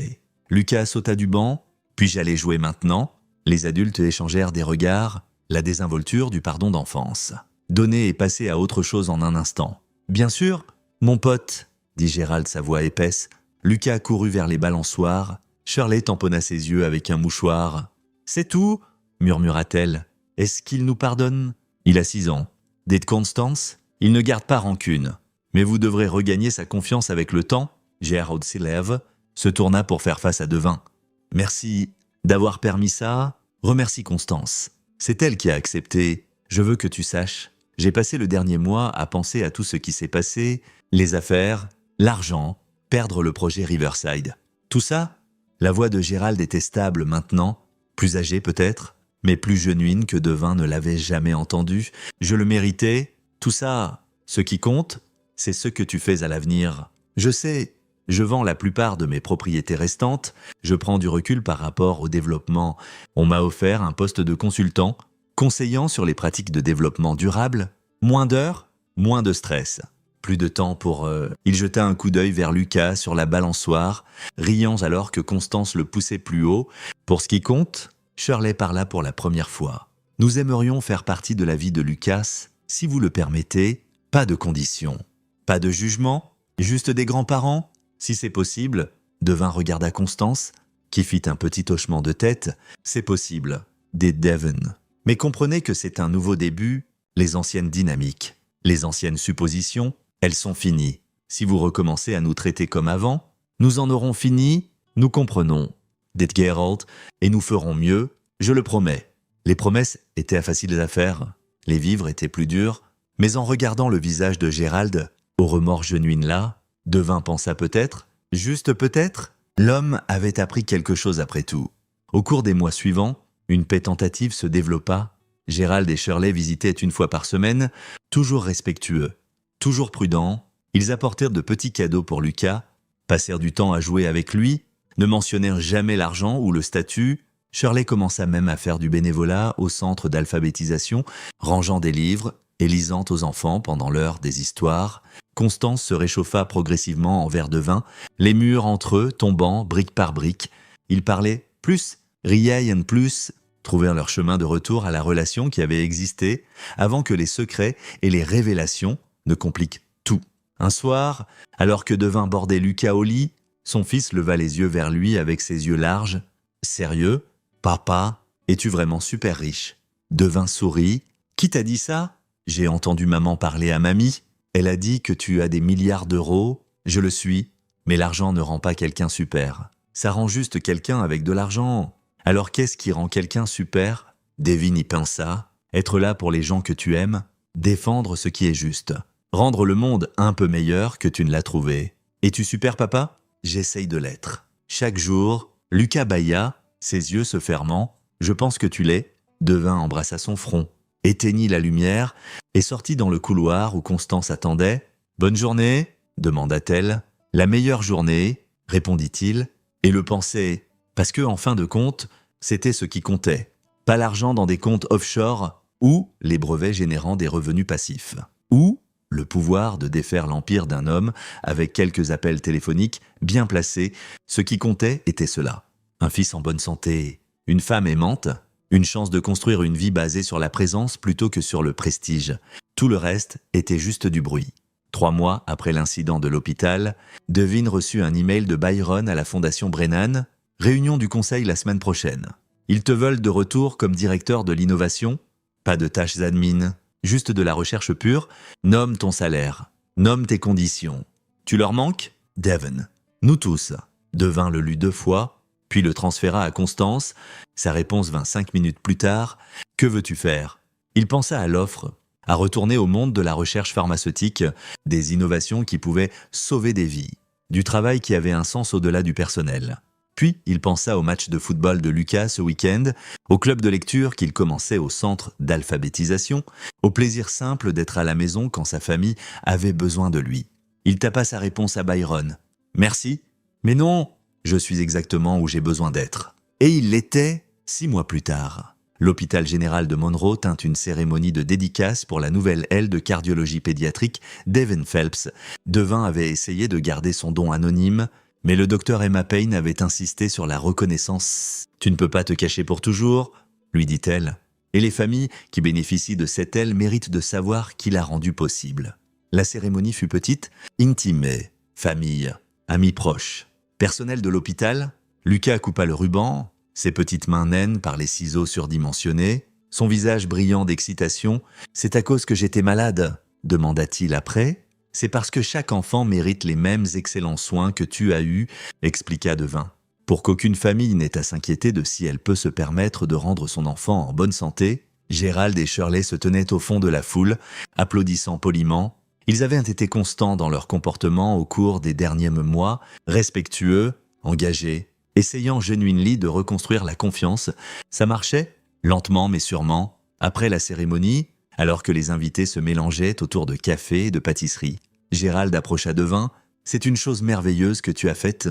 Lucas sauta du banc. « Puis-je aller jouer maintenant ?» Les adultes échangèrent des regards, la désinvolture du pardon d'enfance. Donner et passer à autre chose en un instant. « Bien sûr, mon pote !» dit Gérald, sa voix épaisse. Lucas courut vers les balançoires. Shirley tamponna ses yeux avec un mouchoir. « C'est tout ?» murmura-t-elle. « Est-ce qu'il nous pardonne ?» Il a 6 ans. Dit Constance, il ne garde pas rancune. Mais vous devrez regagner sa confiance avec le temps. Gerald s'élève, se tourna pour faire face à Devin. « Merci d'avoir permis ça. Remercie Constance. C'est elle qui a accepté. Je veux que tu saches. J'ai passé le dernier mois à penser à tout ce qui s'est passé, les affaires, l'argent, perdre le projet Riverside. Tout ça, la voix de Gérald était stable maintenant, plus âgée peut-être, mais plus genuine que Devin ne l'avait jamais entendu. Je le méritais. Tout ça, ce qui compte, c'est ce que tu fais à l'avenir. Je sais, je vends la plupart de mes propriétés restantes, je prends du recul par rapport au développement. On m'a offert un poste de consultant, conseillant sur les pratiques de développement durable, moins d'heures, moins de stress. Plus de temps pour... Il jeta un coup d'œil vers Lucas sur la balançoire, riant alors que Constance le poussait plus haut. Pour ce qui compte, Shirley parla pour la première fois. Nous aimerions faire partie de la vie de Lucas, si vous le permettez, pas de conditions. Pas de jugement, juste des grands-parents, si c'est possible. Devin regarda Constance, qui fit un petit hochement de tête. C'est possible, dit Devin. Mais comprenez que c'est un nouveau début, les anciennes dynamiques, les anciennes suppositions, elles sont finies. Si vous recommencez à nous traiter comme avant, nous en aurons fini, nous comprenons, dit Geralt, et nous ferons mieux, je le promets. Les promesses étaient faciles à faire, les vivres étaient plus durs, mais en regardant le visage de Gérald, au remords genuine là, Devin pensa peut-être, juste peut-être, l'homme avait appris quelque chose après tout. Au cours des mois suivants, une paix tentative se développa. Gérald et Shirley visitaient une fois par semaine, toujours respectueux, toujours prudents. Ils apportèrent de petits cadeaux pour Lucas, passèrent du temps à jouer avec lui, ne mentionnèrent jamais l'argent ou le statut. Shirley commença même à faire du bénévolat au centre d'alphabétisation, rangeant des livres et lisant aux enfants pendant l'heure des histoires. Constance se réchauffa progressivement en verre de vin, les murs entre eux tombant brique par brique. Ils parlaient plus, riaient plus, trouvèrent leur chemin de retour à la relation qui avait existé avant que les secrets et les révélations ne compliquent tout. Un soir, alors que Devin bordait Lucas au lit, son fils leva les yeux vers lui avec ses yeux larges. « Sérieux ? Papa, es-tu vraiment super riche ?» Devin sourit. « Qui t'a dit ça ? J'ai entendu maman parler à mamie. Elle a dit que tu as des milliards d'euros. Je le suis, mais l'argent ne rend pas quelqu'un super. Ça rend juste quelqu'un avec de l'argent. Alors qu'est-ce qui rend quelqu'un super ? Devin y pensa. Être là pour les gens que tu aimes, défendre ce qui est juste, rendre le monde un peu meilleur que tu ne l'as trouvé. Es-tu super, papa ? J'essaye de l'être. Chaque jour, Lucas bâilla, ses yeux se fermant. Je pense que tu l'es. Devin embrassa son front. éteignit la lumière et sortit dans le couloir où Constance attendait. « Bonne journée ?» demanda-t-elle. « La meilleure journée » répondit-il, et le pensait, parce que, en fin de compte, c'était ce qui comptait. Pas l'argent dans des comptes offshore ou les brevets générant des revenus passifs. Ou le pouvoir de défaire l'empire d'un homme avec quelques appels téléphoniques bien placés. Ce qui comptait était cela. Un fils en bonne santé, une femme aimante, une chance de construire une vie basée sur la présence plutôt que sur le prestige. Tout le reste était juste du bruit. 3 mois après l'incident de l'hôpital, Devine reçut un email de Byron à la Fondation Brennan. « Réunion du conseil la semaine prochaine. Ils te veulent de retour comme directeur de l'innovation. Pas de tâches admin, juste de la recherche pure. Nomme ton salaire. Nomme tes conditions. Tu leur manques ? Devon. Nous tous. » Devin le lut 2 fois, puis le transféra à Constance. Sa réponse vint 5 minutes plus tard. « Que veux-tu faire ?» Il pensa à l'offre, à retourner au monde de la recherche pharmaceutique, des innovations qui pouvaient sauver des vies, du travail qui avait un sens au-delà du personnel. Puis il pensa au match de football de Lucas ce week-end, au club de lecture qu'il commençait au centre d'alphabétisation, au plaisir simple d'être à la maison quand sa famille avait besoin de lui. Il tapa sa réponse à Byron. « Merci, mais non, je suis exactement où j'ai besoin d'être. » Et il l'était 6 mois plus tard. L'hôpital général de Monroe tint une cérémonie de dédicace pour la nouvelle aile de cardiologie pédiatrique Devin Phelps. Devin avait essayé de garder son don anonyme, mais le docteur Emma Payne avait insisté sur la reconnaissance. « Tu ne peux pas te cacher pour toujours », lui dit-elle. Et les familles qui bénéficient de cette aile méritent de savoir qui l'a rendue possible. La cérémonie fut petite, intime, mais famille, amis proches. Personnel de l'hôpital, Lucas coupa le ruban, ses petites mains naines par les ciseaux surdimensionnés, son visage brillant d'excitation. « C'est à cause que j'étais malade ?» demanda-t-il après. « C'est parce que chaque enfant mérite les mêmes excellents soins que tu as eus, » expliqua Devin. Pour qu'aucune famille n'ait à s'inquiéter de si elle peut se permettre de rendre son enfant en bonne santé, Gérald et Shirley se tenaient au fond de la foule, applaudissant poliment. Ils avaient été constants dans leur comportement au cours des derniers mois, respectueux, engagés, essayant genuinely de reconstruire la confiance. Ça marchait, lentement mais sûrement. Après la cérémonie, alors que les invités se mélangeaient autour de café et de pâtisserie, Gérald approcha Devin. « C'est une chose merveilleuse que tu as faite, »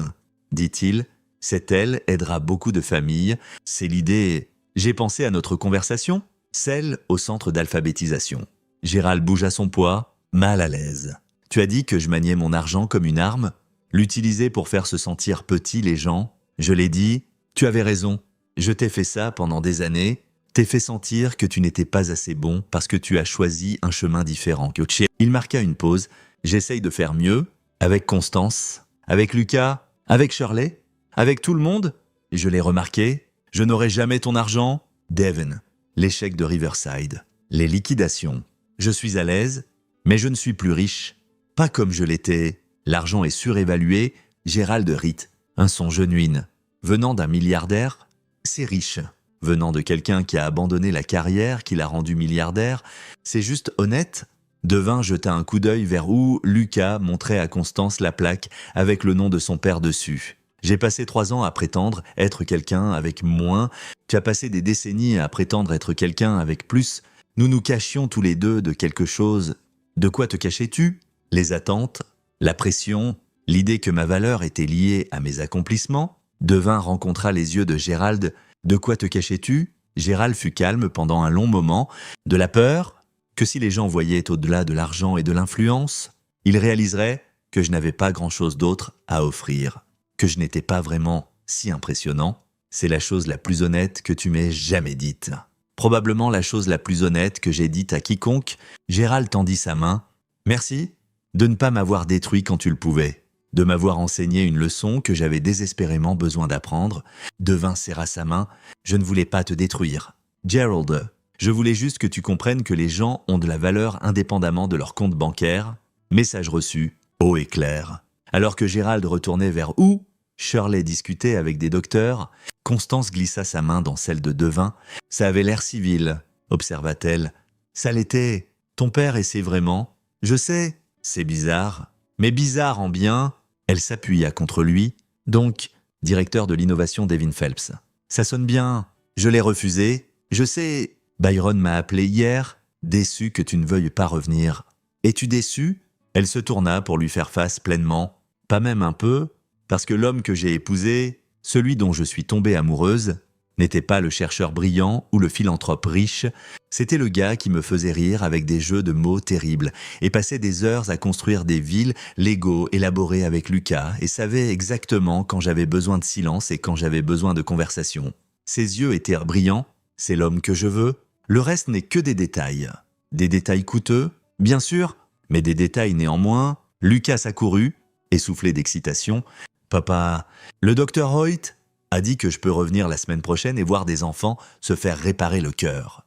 dit-il. « Cette aile aidera beaucoup de familles. C'est l'idée. J'ai pensé à notre conversation, celle au centre d'alphabétisation. » Gérald bougea son poids, mal à l'aise. « Tu as dit que je maniais mon argent comme une arme, l'utiliser pour faire se sentir petits les gens. Je l'ai dit, tu avais raison. Je t'ai fait ça pendant des années. T'ai fait sentir que tu n'étais pas assez bon parce que tu as choisi un chemin différent. » Il marqua une pause. « J'essaye de faire mieux, avec Constance, avec Lucas, avec Shirley, avec tout le monde. Je l'ai remarqué. Je n'aurai jamais ton argent. Devon. L'échec de Riverside. Les liquidations. Je suis à l'aise, mais je ne suis plus riche. Pas comme je l'étais. L'argent est surévalué. » Gérald rit. Un son genuine. Venant d'un milliardaire, c'est riche. Venant de quelqu'un qui a abandonné la carrière qui l'a rendu milliardaire, c'est juste honnête. Devin jeta un coup d'œil vers où Lucas montrait à Constance la plaque avec le nom de son père dessus. « J'ai passé 3 ans à prétendre être quelqu'un avec moins. Tu as passé des décennies à prétendre être quelqu'un avec plus. Nous nous cachions tous les deux de quelque chose. De quoi te cachais-tu ? Les attentes, la pression, l'idée que ma valeur était liée à mes accomplissements. » Devin rencontra les yeux de Gérald. « De quoi te cachais-tu » Gérald fut calme pendant un long moment. De la peur ? Que si les gens voyaient au-delà de l'argent et de l'influence, ils réaliseraient que je n'avais pas grand-chose d'autre à offrir, que je n'étais pas vraiment si impressionnant. C'est la chose la plus honnête que tu m'aies jamais dite. Probablement la chose la plus honnête que j'ai dite à quiconque. » Gérald tendit sa main. « Merci de ne pas m'avoir détruit quand tu le pouvais, de m'avoir enseigné une leçon que j'avais désespérément besoin d'apprendre. » Devin serra sa main. « Je ne voulais pas te détruire. Gerald, je voulais juste que tu comprennes que les gens ont de la valeur indépendamment de leur compte bancaire. » Message reçu, haut et clair. Alors que Gérald retournait vers où Shirley discutait avec des docteurs, Constance glissa sa main dans celle de Devin. « Ça avait l'air civil, » observa-t-elle. « Ça l'était. Ton père essaie vraiment. Je sais, c'est bizarre. Mais bizarre en bien. » Elle s'appuya contre lui. « Donc, directeur de l'innovation Devin Phelps. Ça sonne bien. Je l'ai refusé. Je sais, Byron m'a appelé hier, déçu que tu ne veuilles pas revenir. Es-tu déçu ?» Elle se tourna pour lui faire face pleinement. Pas même un peu, parce que l'homme que j'ai épousé, celui dont je suis tombée amoureuse, n'était pas le chercheur brillant ou le philanthrope riche, c'était le gars qui me faisait rire avec des jeux de mots terribles et passait des heures à construire des villes Lego élaborées avec Lucas et savait exactement quand j'avais besoin de silence et quand j'avais besoin de conversation. Ses yeux étaient brillants, c'est l'homme que je veux, le reste n'est que des détails. Des détails coûteux, bien sûr, mais des détails néanmoins. Lucas accourut, essoufflé d'excitation. « Papa, le docteur Hoyt a dit que je peux revenir la semaine prochaine et voir des enfants se faire réparer le cœur.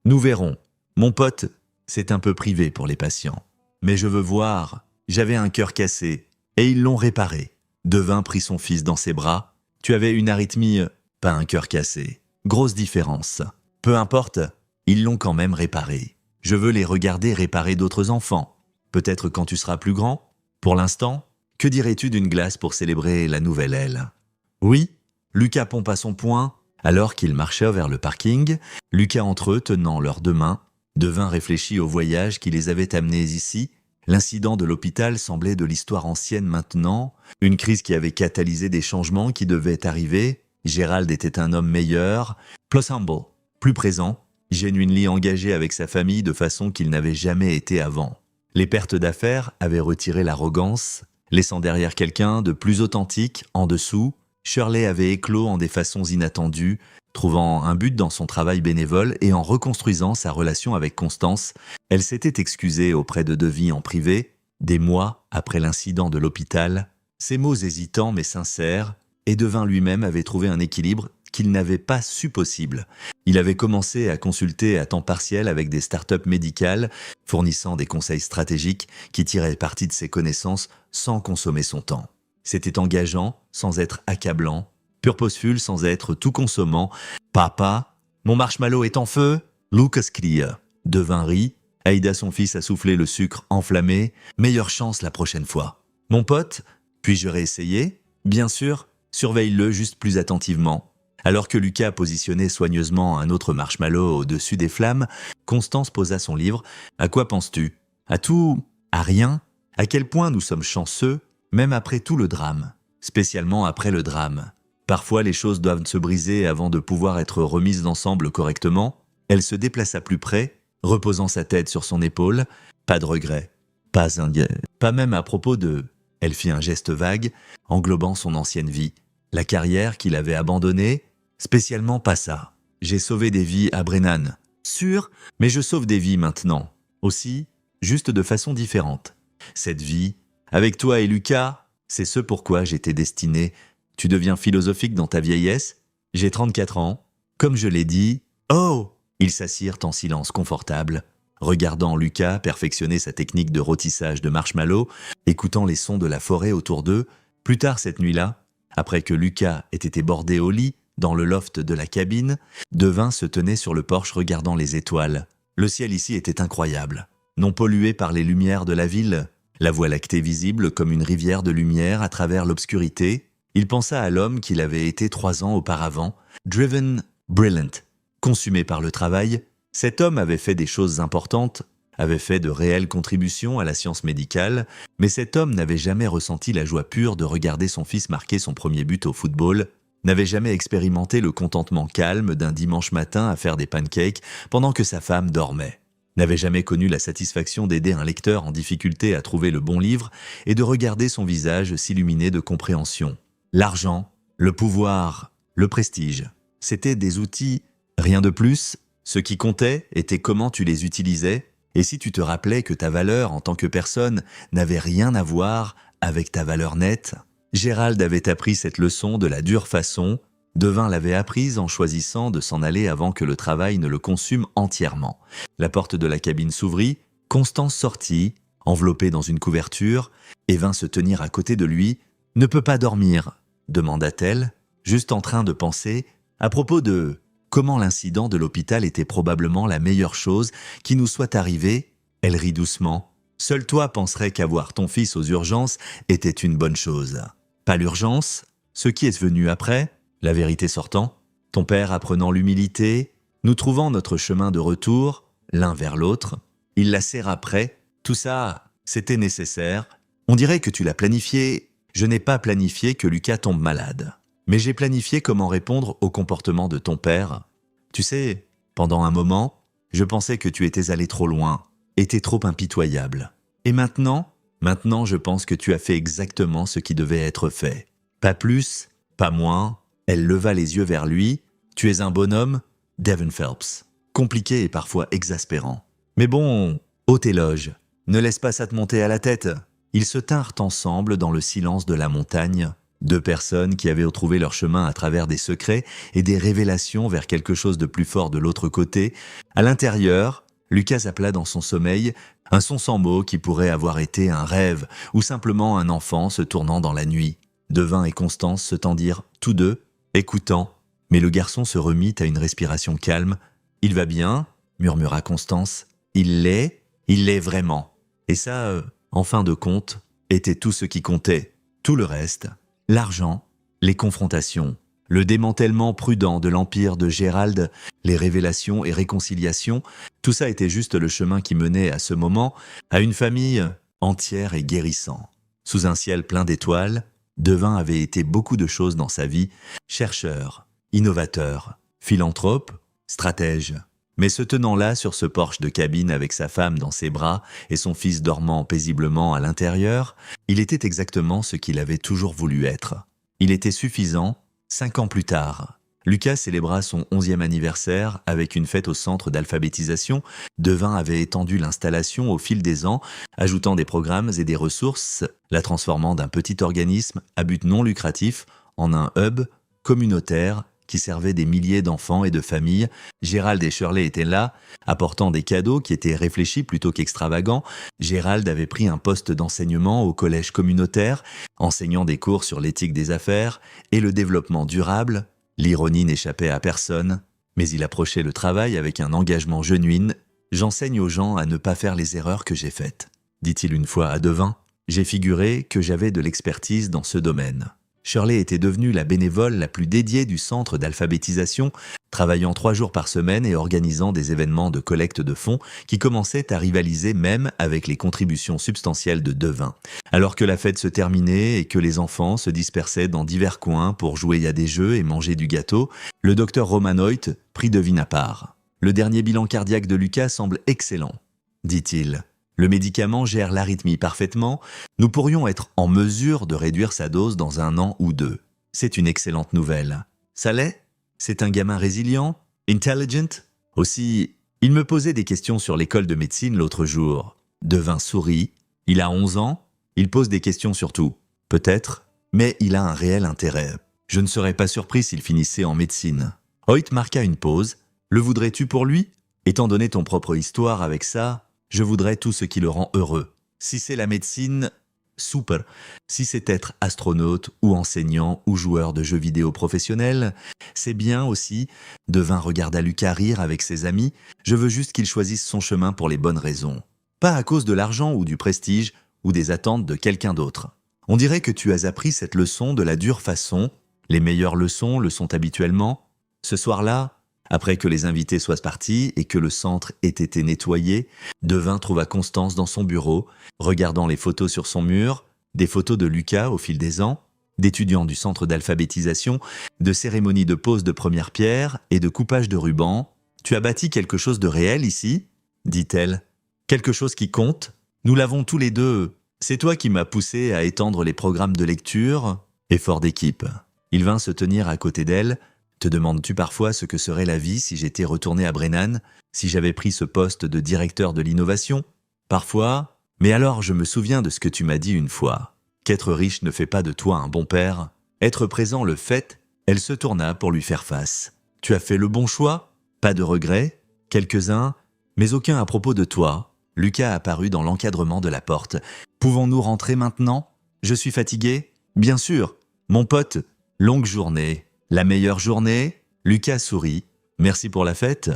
Nous verrons. Mon pote, c'est un peu privé pour les patients. Mais je veux voir, j'avais un cœur cassé et ils l'ont réparé. » Devin prit son fils dans ses bras. « Tu avais une arythmie, pas un cœur cassé. Grosse différence. Peu importe, ils l'ont quand même réparé. Je veux les regarder réparer d'autres enfants. Peut-être quand tu seras plus grand. Pour l'instant, que dirais-tu d'une glace pour célébrer la nouvelle aile ?» Oui, Lucas pompa son poing, alors qu'ils marchaient vers le parking, Lucas entre eux tenant leurs deux mains. Devin réfléchit au voyage qui les avait amenés ici. L'incident de l'hôpital semblait de l'histoire ancienne maintenant, une crise qui avait catalysé des changements qui devaient arriver. Gérald était un homme meilleur, plus humble, plus présent, genuinely engagé avec sa famille de façon qu'il n'avait jamais été avant. Les pertes d'affaires avaient retiré l'arrogance, laissant derrière quelqu'un de plus authentique, en dessous. Shirley avait éclos en des façons inattendues, trouvant un but dans son travail bénévole et en reconstruisant sa relation avec Constance. Elle s'était excusée auprès de Devi en privé, des mois après l'incident de l'hôpital. Ses mots hésitants mais sincères, et Devin lui-même avait trouvé un équilibre qu'il n'avait pas su possible. Il avait commencé à consulter à temps partiel avec des startups médicales, fournissant des conseils stratégiques qui tiraient parti de ses connaissances sans consommer son temps. C'était engageant, sans être accablant, purposeful sans être tout consommant. « Papa, mon marshmallow est en feu ?» Lucas cria. Devin rit. Aida son fils a soufflé le sucre enflammé. « Meilleure chance la prochaine fois. »« Mon pote, puis-je réessayer ?»« Bien sûr, surveille-le juste plus attentivement. » Alors que Lucas positionnait soigneusement un autre marshmallow au-dessus des flammes, Constance posa son livre. « À quoi penses-tu ? À tout ? À rien ? À quel point nous sommes chanceux ? Même après tout le drame, spécialement après le drame. Parfois, les choses doivent se briser avant de pouvoir être remises ensemble correctement. » Elle se déplaça plus près, reposant sa tête sur son épaule. Pas de regret, pas même à propos de... Elle fit un geste vague, englobant son ancienne vie. La carrière qu'il avait abandonnée, spécialement pas ça. J'ai sauvé des vies à Brennan. Sûr, mais je sauve des vies maintenant. Aussi, juste de façon différente. Cette vie... Avec toi et Lucas, c'est ce pourquoi j'étais destiné. Tu deviens philosophique dans ta vieillesse. J'ai 34 ans. Comme je l'ai dit... Oh !» Ils s'assirent en silence confortable, regardant Lucas perfectionner sa technique de rôtissage de marshmallow, écoutant les sons de la forêt autour d'eux. Plus tard cette nuit-là, après que Lucas ait été bordé au lit, dans le loft de la cabine, Devin se tenait sur le porche regardant les étoiles. Le ciel ici était incroyable. Non pollué par les lumières de la ville, la Voie lactée visible comme une rivière de lumière à travers l'obscurité, il pensa à l'homme qu'il avait été 3 ans auparavant, driven, brilliant. Consumé par le travail, cet homme avait fait des choses importantes, avait fait de réelles contributions à la science médicale, mais cet homme n'avait jamais ressenti la joie pure de regarder son fils marquer son premier but au football, n'avait jamais expérimenté le contentement calme d'un dimanche matin à faire des pancakes pendant que sa femme dormait. N'avait jamais connu la satisfaction d'aider un lecteur en difficulté à trouver le bon livre et de regarder son visage s'illuminer de compréhension. L'argent, le pouvoir, le prestige, c'étaient des outils, rien de plus. Ce qui comptait était comment tu les utilisais, et si tu te rappelais que ta valeur en tant que personne n'avait rien à voir avec ta valeur nette. Gérald avait appris cette leçon de la dure façon. Devin l'avait apprise en choisissant de s'en aller avant que le travail ne le consume entièrement. La porte de la cabine s'ouvrit, Constance sortit, enveloppée dans une couverture, et vint se tenir à côté de lui. « Ne peut pas dormir ?» demanda-t-elle, juste en train de penser à propos de comment l'incident de l'hôpital était probablement la meilleure chose qui nous soit arrivée. Elle rit doucement. « Seul toi penserais qu'avoir ton fils aux urgences était une bonne chose. Pas l'urgence, ce qui est venu après. » La vérité sortant, ton père apprenant l'humilité, Nous trouvant notre chemin de retour, l'un vers l'autre, il la serra près. Tout ça, c'était nécessaire. On dirait que tu l'as planifié. Je n'ai pas planifié que Lucas tombe malade. Mais j'ai planifié comment répondre au comportement de ton père. Tu sais, pendant un moment, je pensais que tu étais allé trop loin, étais trop impitoyable. Et maintenant, je pense que tu as fait exactement ce qui devait être fait. Pas plus, pas moins. Elle leva les yeux vers lui. Tu es un bonhomme, Devin Phelps. Compliqué et parfois exaspérant. Mais bon, haute éloge. Ne laisse pas ça te monter à la tête. Ils se tinrent ensemble dans le silence de la montagne. Deux personnes qui avaient retrouvé leur chemin à travers des secrets et des révélations vers quelque chose de plus fort de l'autre côté. À l'intérieur, Lucas appela dans son sommeil un son sans mots qui pourrait avoir été un rêve ou simplement un enfant se tournant dans la nuit. Devin et Constance se tendirent tous deux, écoutant, mais le garçon se remit à une respiration calme. « Il va bien ?» murmura Constance. « Il l'est vraiment. » Et ça, en fin de compte, était tout ce qui comptait. Tout le reste, l'argent, les confrontations, le démantèlement prudent de l'empire de Gérald, les révélations et réconciliations, tout ça était juste le chemin qui menait à ce moment à une famille entière et guérissant. Sous un ciel plein d'étoiles, Devin avait été beaucoup de choses dans sa vie, chercheur, innovateur, philanthrope, stratège. Mais se tenant là sur ce porche de cabine avec sa femme dans ses bras et son fils dormant paisiblement à l'intérieur, il était exactement ce qu'il avait toujours voulu être. Il était suffisant, 5 ans plus tard. Lucas célébra son 11e anniversaire avec une fête au centre d'alphabétisation. Devin avait étendu l'installation au fil des ans, ajoutant des programmes et des ressources, la transformant d'un petit organisme à but non lucratif en un hub communautaire qui servait des milliers d'enfants et de familles. Gérald et Shirley étaient là, apportant des cadeaux qui étaient réfléchis plutôt qu'extravagants. Gérald avait pris un poste d'enseignement au collège communautaire, enseignant des cours sur l'éthique des affaires et le développement durable. L'ironie n'échappait à personne, mais il approchait le travail avec un engagement genuin. « J'enseigne aux gens à ne pas faire les erreurs que j'ai faites », dit-il une fois à Devin. « J'ai figuré que j'avais de l'expertise dans ce domaine. » Shirley était devenue la bénévole la plus dédiée du centre d'alphabétisation, travaillant 3 jours par semaine et organisant des événements de collecte de fonds qui commençaient à rivaliser même avec les contributions substantielles de Devin. Alors que la fête se terminait et que les enfants se dispersaient dans divers coins pour jouer à des jeux et manger du gâteau, le docteur Romanoit prit Devin à part. « Le dernier bilan cardiaque de Lucas semble excellent, dit-il. Le médicament gère l'arythmie parfaitement. Nous pourrions être en mesure de réduire sa dose dans 1 an ou 2. C'est une excellente nouvelle. Ça l'est ? C'est un gamin résilient, intelligent. Aussi, il me posait des questions sur l'école de médecine l'autre jour. Devin sourit. Il a 11 ans. Il pose des questions sur tout. Peut-être, mais il a un réel intérêt. Je ne serais pas surpris s'il finissait en médecine. Hoyt marqua une pause. Le voudrais-tu pour lui ? Étant donné ton propre histoire avec ça, je voudrais tout ce qui le rend heureux. Si c'est la médecine, super. Si c'est être astronaute ou enseignant ou joueur de jeux vidéo professionnel, c'est bien aussi. Devin regarda Lucas rire avec ses amis. Je veux juste qu'il choisisse son chemin pour les bonnes raisons. Pas à cause de l'argent ou du prestige ou des attentes de quelqu'un d'autre. On dirait que tu as appris cette leçon de la dure façon. Les meilleures leçons le sont habituellement. Ce soir-là, après que les invités soient partis et que le centre ait été nettoyé, Devin trouva Constance dans son bureau, regardant les photos sur son mur, des photos de Lucas au fil des ans, d'étudiants du centre d'alphabétisation, de cérémonies de pose de première pierre et de coupage de ruban. « Tu as bâti quelque chose de réel ici ?» dit-elle. « Quelque chose qui compte ? Nous l'avons tous les deux. C'est toi qui m'as poussé à étendre les programmes de lecture. » Effort d'équipe. Il vint se tenir à côté d'elle. Te demandes-tu parfois ce que serait la vie si j'étais retourné à Brennan, si j'avais pris ce poste de directeur de l'innovation ? Parfois, mais alors je me souviens de ce que tu m'as dit une fois. Qu'être riche ne fait pas de toi un bon père. Être présent le fait. Elle se tourna pour lui faire face. Tu as fait le bon choix ? Pas de regrets ? Quelques-uns, mais aucun à propos de toi. Lucas apparut dans l'encadrement de la porte. Pouvons-nous rentrer maintenant ? Je suis fatigué ? Bien sûr. Mon pote, longue journée. La meilleure journée ? Lucas sourit. Merci pour la fête ?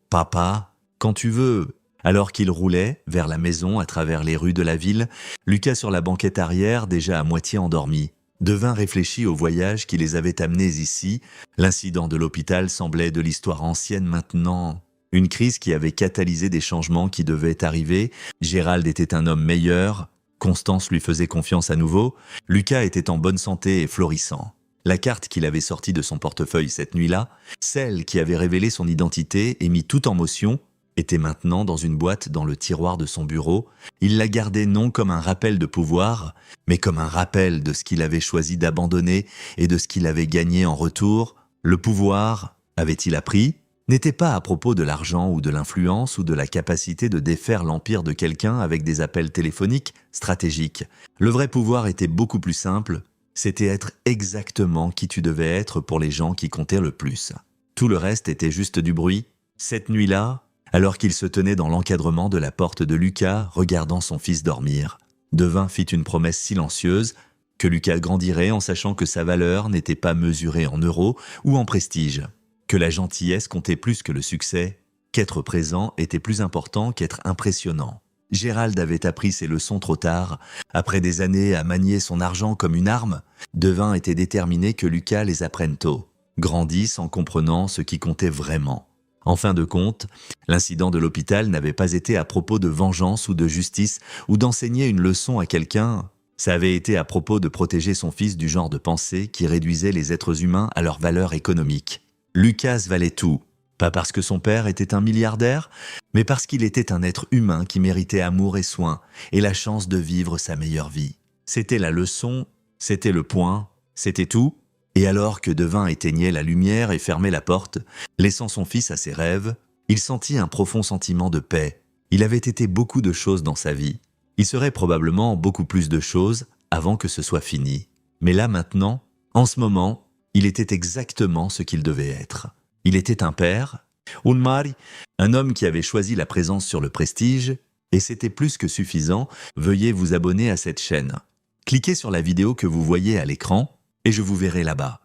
Papa, quand tu veux. Alors qu'il roulait vers la maison à travers les rues de la ville, Lucas sur la banquette arrière, déjà à moitié endormi. Devin réfléchit au voyage qui les avait amenés ici. L'incident de l'hôpital semblait de l'histoire ancienne maintenant. Une crise qui avait catalysé des changements qui devaient arriver. Gérald était un homme meilleur. Constance lui faisait confiance à nouveau. Lucas était en bonne santé et florissant. La carte qu'il avait sortie de son portefeuille cette nuit-là, celle qui avait révélé son identité et mis tout en motion, était maintenant dans une boîte dans le tiroir de son bureau. Il la gardait non comme un rappel de pouvoir, mais comme un rappel de ce qu'il avait choisi d'abandonner et de ce qu'il avait gagné en retour. Le pouvoir, avait-il appris, n'était pas à propos de l'argent ou de l'influence ou de la capacité de défaire l'empire de quelqu'un avec des appels téléphoniques stratégiques. Le vrai pouvoir était beaucoup plus simple, c'était être exactement qui tu devais être pour les gens qui comptaient le plus. Tout le reste était juste du bruit. Cette nuit-là, alors qu'il se tenait dans l'encadrement de la porte de Lucas, regardant son fils dormir, Devin fit une promesse silencieuse, que Lucas grandirait en sachant que sa valeur n'était pas mesurée en euros ou en prestige, que la gentillesse comptait plus que le succès, qu'être présent était plus important qu'être impressionnant. Gérald avait appris ses leçons trop tard. Après des années à manier son argent comme une arme, Devin était déterminé que Lucas les apprenne tôt, grandisse en comprenant ce qui comptait vraiment. En fin de compte, l'incident de l'hôpital n'avait pas été à propos de vengeance ou de justice ou d'enseigner une leçon à quelqu'un. Ça avait été à propos de protéger son fils du genre de pensée qui réduisait les êtres humains à leur valeur économique. Lucas valait tout. Pas parce que son père était un milliardaire, mais parce qu'il était un être humain qui méritait amour et soin et la chance de vivre sa meilleure vie. C'était la leçon, c'était le point, c'était tout. Et alors que Devin éteignait la lumière et fermait la porte, laissant son fils à ses rêves, il sentit un profond sentiment de paix. Il avait été beaucoup de choses dans sa vie. Il serait probablement beaucoup plus de choses avant que ce soit fini. Mais là maintenant, en ce moment, il était exactement ce qu'il devait être. Il était un père, un mari, un homme qui avait choisi la présence sur le prestige, et c'était plus que suffisant. Veuillez vous abonner à cette chaîne. Cliquez sur la vidéo que vous voyez à l'écran, et je vous verrai là-bas.